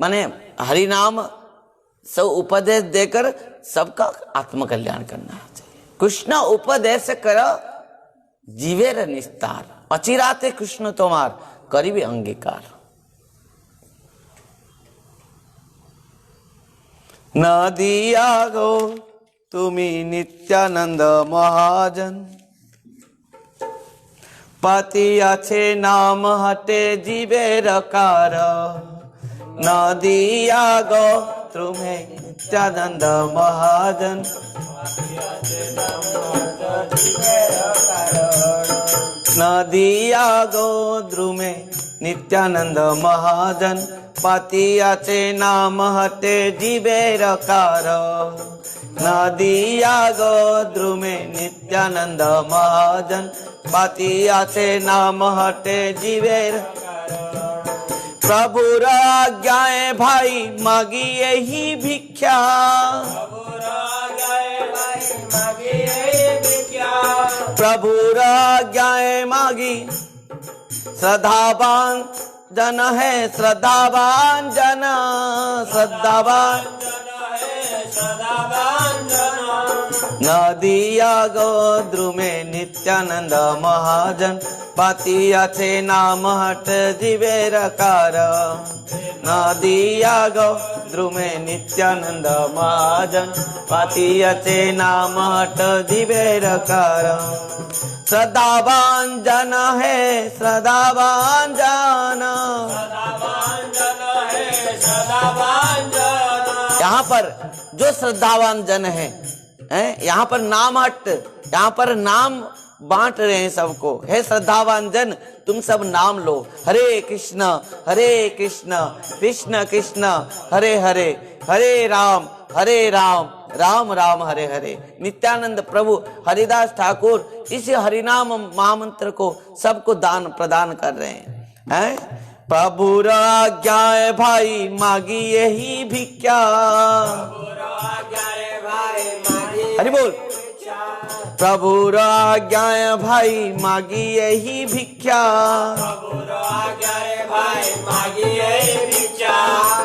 माने हरिनाम सब उपदेश देकर सबका आत्मकल्याण करना चाहिए। कृष्ण उपदेश करो जीवेर निस्तार, अचिराते कृष्ण तुम्हार करीबी अंगीकार। न दिया गो तुमी नित्यानंद महाजन, पाती आछे नाम हटे जीवेर कार। न दिया गो तुम्हें नित्यानंद महाजन, न दिया गो द्रुमे नित्यानंद महाजन, पाती आछे नाम हटे जीवेर कार। न दिया गो द्रुमे नित्यानंद महाजन, पाती आछे नाम हटे जीवेर। प्रभुर आज्ञाए भाई मागी यही भिक्षा, प्रभुर आज्ञाए मागी। श्रद्धावान जन है श्रद्धावान जन, श्रद्धावान न दिया गो द्रुमे नित्यानंद महाजन, पाती आछे नाम हट जीवेर कार। न दिया गो द्रुमे नित्यानंद महाजन, पाती आछे नाम हट जीवेर कार। श्रद्धावान जन है श्रद्धावान जन, यहाँ पर जो श्रद्धावान जन है, यहाँ पर नाम हट, यहाँ पर नाम बांट रहे हैं सबको। हे श्रद्धावान जन, तुम सब नाम लो, हरे कृष्ण कृष्ण कृष्ण हरे हरे, हरे राम राम राम हरे हरे। नित्यानंद प्रभु हरिदास ठाकुर इस हरिनाम महामंत्र को सबको दान प्रदान कर रहे हैं। प्रभुर आज्ञाए भाई मागी यही भिक्षा, हरि बोल। प्रभुर आज्ञाए भाई मागी यही भिक्षा,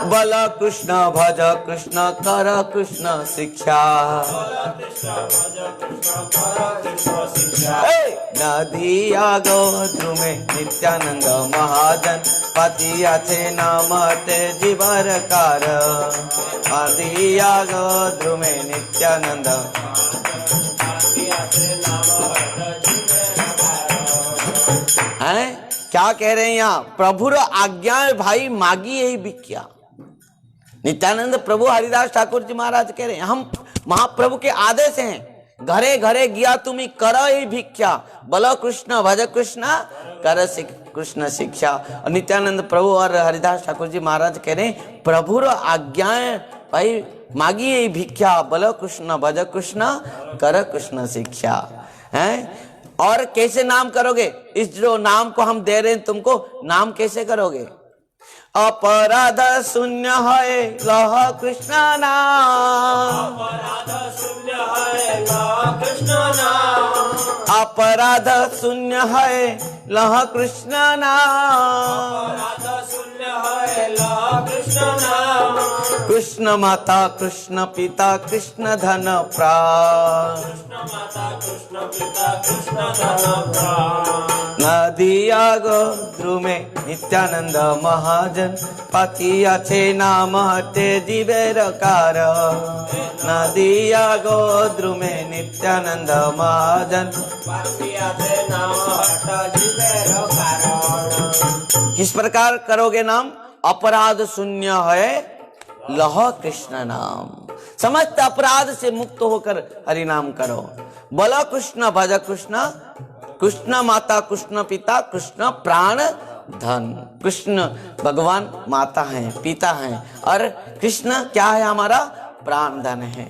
बल कृष्ण भज कृष्ण कर कृष्ण शिक्षा। न दिया गो द्रुमे नित्यानंद महाजन, पाती आछे नाम हटे जीवर कार। दिया गो द्रुमे नित्यानंद, हैं? क्या कह रहे हैं यहाँ? प्रभुर आज्ञा भाई मागी यही भिक्षा। नित्यानंद प्रभु हरिदास ठाकुर जी महाराज कह रहे हैं, हम महाप्रभु के आदेश हैं, घरे घरे गिया तुम्ही करो ही भिक्षा, बोलो कृष्ण भज कृष्ण कर कृष्ण शिक्षा। और नित्यानंद प्रभु और हरिदास ठाकुर जी महाराज कह रहे हैं, प्रभुर आज्ञाएं भाई मागी यही भिक्षा, बोलो कृष्ण भज कृष्ण कर कृष्ण शिक्षा। हैं? और कैसे नाम करोगे? इस जो नाम को हम दे रहे हैं तुमको, नाम कैसे करोगे? अपराध शून्य है लह कृष्ण नाम, अपराध शून्य है लह कृष्ण नाम, अपराध शून्य है लह कृष्ण नाम, अपराध शून्य है लह कृष्ण नाम, कृष्ण माता कृष्ण पिता कृष्ण धन प्राण, कृष्ण माता कृष्ण पिता कृष्ण धन प्राण, नदिया गोद्रुमे नित्यानंद महाजन पाती আছে नाम हटे जीवेर कारण, नदिया गोद्रुमे नित्यानंद महाजन पातियाते नाम हट जीवेर कारण। किस प्रकार करोगे नाम? अपराध शून्य है लह कृष्ण नाम, समस्त अपराध से मुक्त होकर हरि नाम करो। बोलो कृष्ण भज कृष्ण, कृष्ण माता कृष्ण पिता कृष्ण प्राण धन। कृष्ण भगवान माता है, पिता है, और कृष्ण क्या है? हमारा प्राण धन है।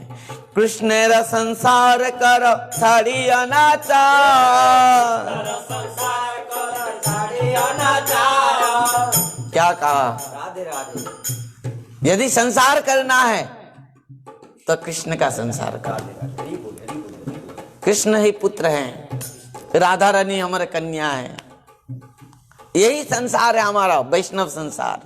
कृष्णेर संसार कर छाड़ी अनाचार, संसार कर छाड़ी अनाचार। क्या कहा? राधे राधे। यदि संसार करना है तो कृष्ण का संसार करो। कृष्ण ही पुत्र हैं, राधा रानी हमारे कन्या है, यही संसार है हमारा वैष्णव संसार।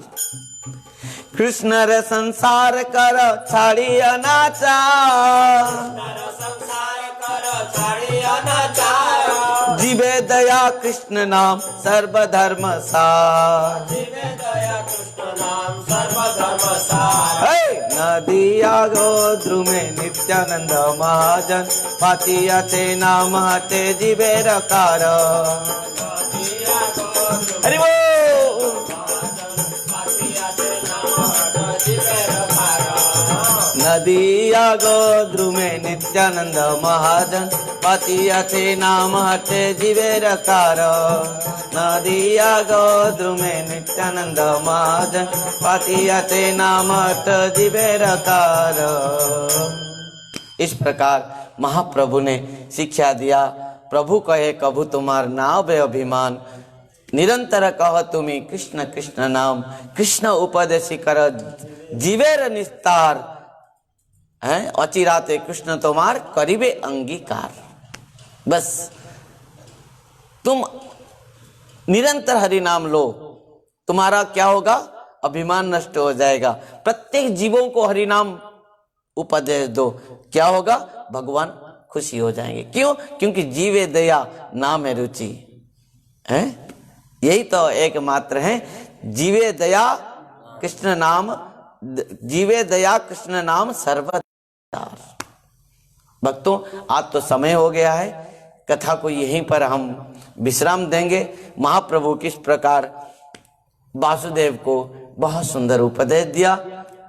कृष्ण रे संसार कर छाड़ी अनाचार, संसार कर छाड़ी अनाचार। जीवे दया कृष्ण नाम सर्वधर्म सार, जीवे दया कृष्ण नाम सर्वधर्म सार। नदिया गोद्रुमे नित्यानंद महाजन पाती আছে नाम हटे जीवेर कारण। हरि बोल। नदिया गोद्रुमे नित्यानंद महाजन पाती আছে नाम हटे जीवेर कारण, नदिया गोद्रुमे नित्यानंद महाजन पाती আছে नाम हटे जीवेर कारण। इस प्रकार महाप्रभु ने शिक्षा दिया। प्रभु कहे कभु तुम्हार नाव बे अभिमान, निरंतर कह तुम्हें कृष्ण कृष्ण नाम, कृष्ण उपदेशी कर जीवेर निस्तार है, अचिराते कृष्ण तुम्हार करीबे अंगीकार। बस तुम निरंतर हरि नाम लो, तुम्हारा क्या होगा? अभिमान नष्ट हो जाएगा। प्रत्येक जीवों को हरि नाम उपदेश दो, क्या होगा? भगवान खुशी हो जाएंगे। क्यों? क्योंकि जीवे दया नाम है रुचि है, यही तो एकमात्र है। जीवे दया कृष्ण नाम, जीवे दया कृष्ण नाम सर्वदार। भक्तों, आज तो समय हो गया है, कथा को यहीं पर हम विश्राम देंगे। महाप्रभु किस प्रकार वासुदेव को बहुत सुंदर उपदेश दिया,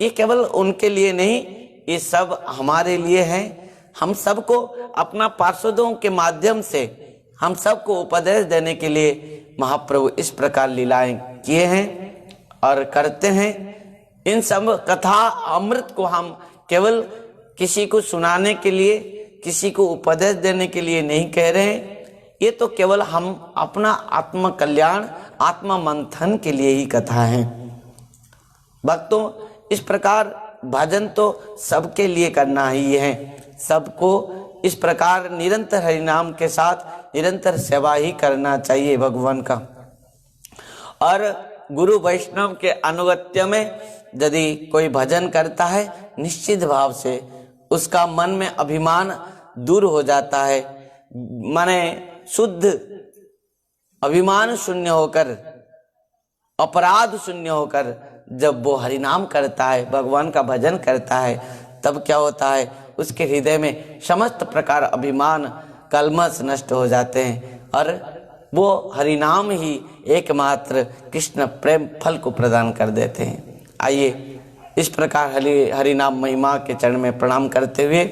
ये केवल उनके लिए नहीं, ये सब हमारे लिए है। हम सबको अपना पार्षदों के माध्यम से हम सबको उपदेश देने के लिए महाप्रभु इस प्रकार लीलाएं किए हैं और करते हैं। इन सब कथा अमृत को हम केवल किसी को सुनाने के लिए, किसी को उपदेश देने के लिए नहीं कह रहे हैं। ये तो केवल हम अपना आत्म कल्याण, आत्म मंथन के लिए ही कथा है। भक्तों, इस प्रकार भजन तो सबके लिए करना ही है। सबको इस प्रकार निरंतर हरिनाम के साथ निरंतर सेवा ही करना चाहिए भगवान का। और गुरु वैष्णव के अनुगत्य में यदि कोई भजन करता है, निश्चित भाव से उसका मन में अभिमान दूर हो जाता है। माने शुद्ध अभिमान शून्य होकर, अपराध शून्य होकर जब वो हरिनाम करता है, भगवान का भजन करता है, तब क्या होता है? उसके हृदय में समस्त प्रकार अभिमान कलमश नष्ट हो जाते हैं और वो हरिनाम ही एकमात्र कृष्ण प्रेम फल को प्रदान कर देते हैं। आइए इस प्रकार हरिनाम महिमा के चरण में प्रणाम करते हुए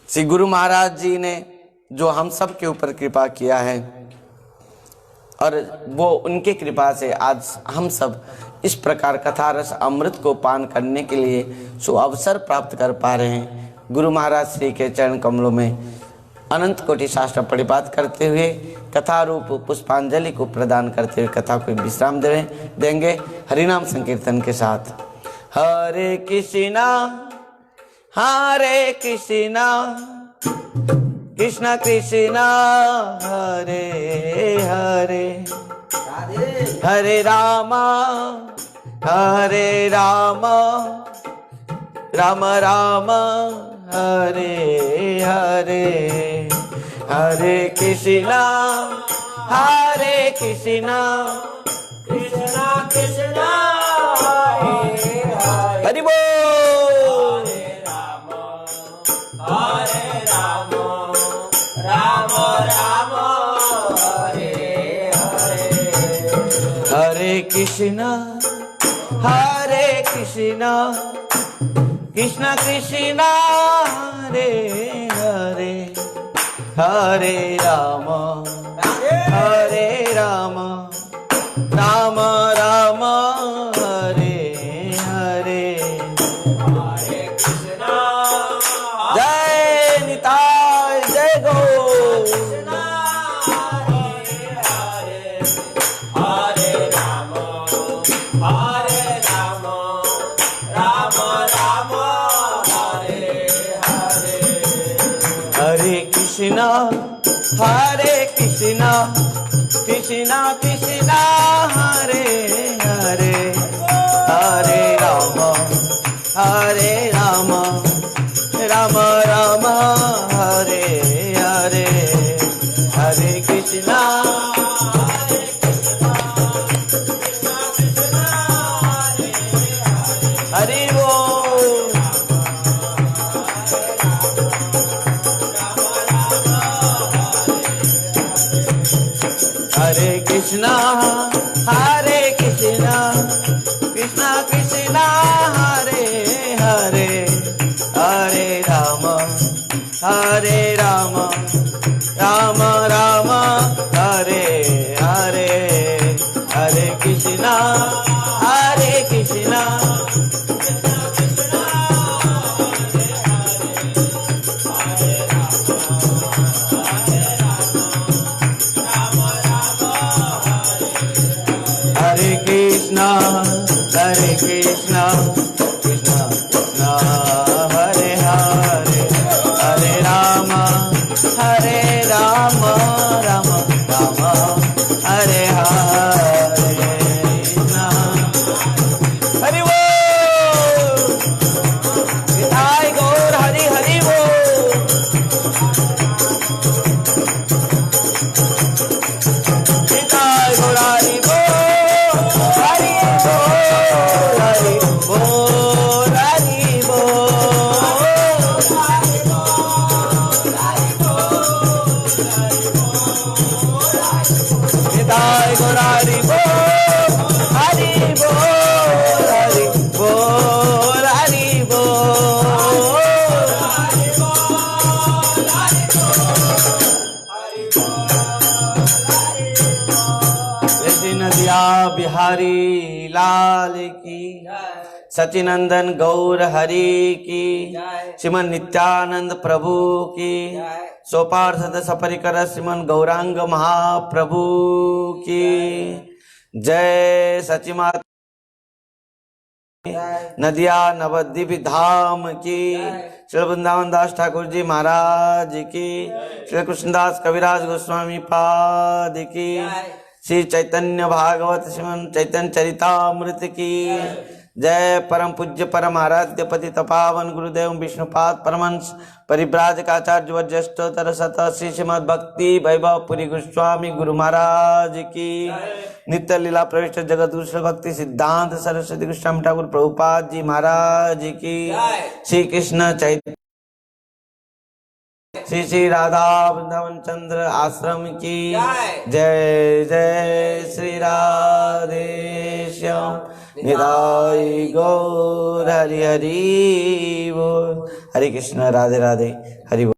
श्री गुरु महाराज जी ने जो हम सब के ऊपर कृपा किया है और वो उनके कृपा से आज हम सब इस प्रकार कथा रस अमृत को पान करने के लिए सो अवसर प्राप्त कर पा रहे हैं। गुरु महाराज श्री के चरण कमलों में अनंत कोटि शास्त्र परिपाठ करते हुए कथा रूप पुष्पांजलि को प्रदान करते हुए कथा को विश्राम देंगे हरिनाम संकीर्तन के साथ। हरे कृष्णा कृष्ण कृष्ण हरे हरे हरे राम राम राम हरे हरे हरे कृष्णा कृष्णा कृष्णा हरि बोल। हरे राम राम राम हरे हरे हरे कृष्णा कृष्ण कृष्ण हरे हरे हरे राम राम राम हरे हरे हरे कृष्णा जय निताय जय गो। कृष्णा हरे हरे हरे राम राम राम हरे हरे हरे कृष्णा कृष्णा कृष्णा हरे हरे हरे राम राम राम हरे हरे हरे कृष्णा हरि बोल। हरे कृष्णा कृष्णा कृष्णा हरे हरे हरे राम राम राम हरे हरे हरे कृष्णा हरे कृष्णा कृष्णा कृष्णा हरे हरे हरे राम राम राम हरे हरे हरि बोल। निताय गौर हरि बोल। निताय गौर हरि नदिया बिहारी लाल की सचिनंदन गौर हरि की श्रीमन नित्यानंद प्रभु की सोपार्षद सपरिकर श्रीमन गौरांग महाप्रभु की जय। सची माता नदिया नवद्वीप धाम की श्री वृंदावन दास ठाकुर जी महाराज की श्री कृष्णदास कविराज गोस्वामी पाद की श्री चैतन्य भागवत श्रीमन चैतन्य चरितामृत की जय। परम पूज्य परम आराध्य पति तपावन गुरुदेव विष्णुपाद परमंश परिव्राजकाचार्य वज्रेष्ठोत्तर सत श्री श्रीमद भक्ति वैभव पुरी गोस्वामी गुरु महाराज की नित्य लीला प्रविष्ट जगत गुरु भक्ति सिद्धांत सरस्वती गोस्वामी ठाकुर प्रभुपाद जी महाराज की श्री कृष्ण चैतन्य श्री श्री राधा वृंदावन चंद्र आश्रम की जय। जय श्री राधे श्याम निताय गौर हरि हरि बोल। हरे कृष्ण राधे राधे हरि बोल।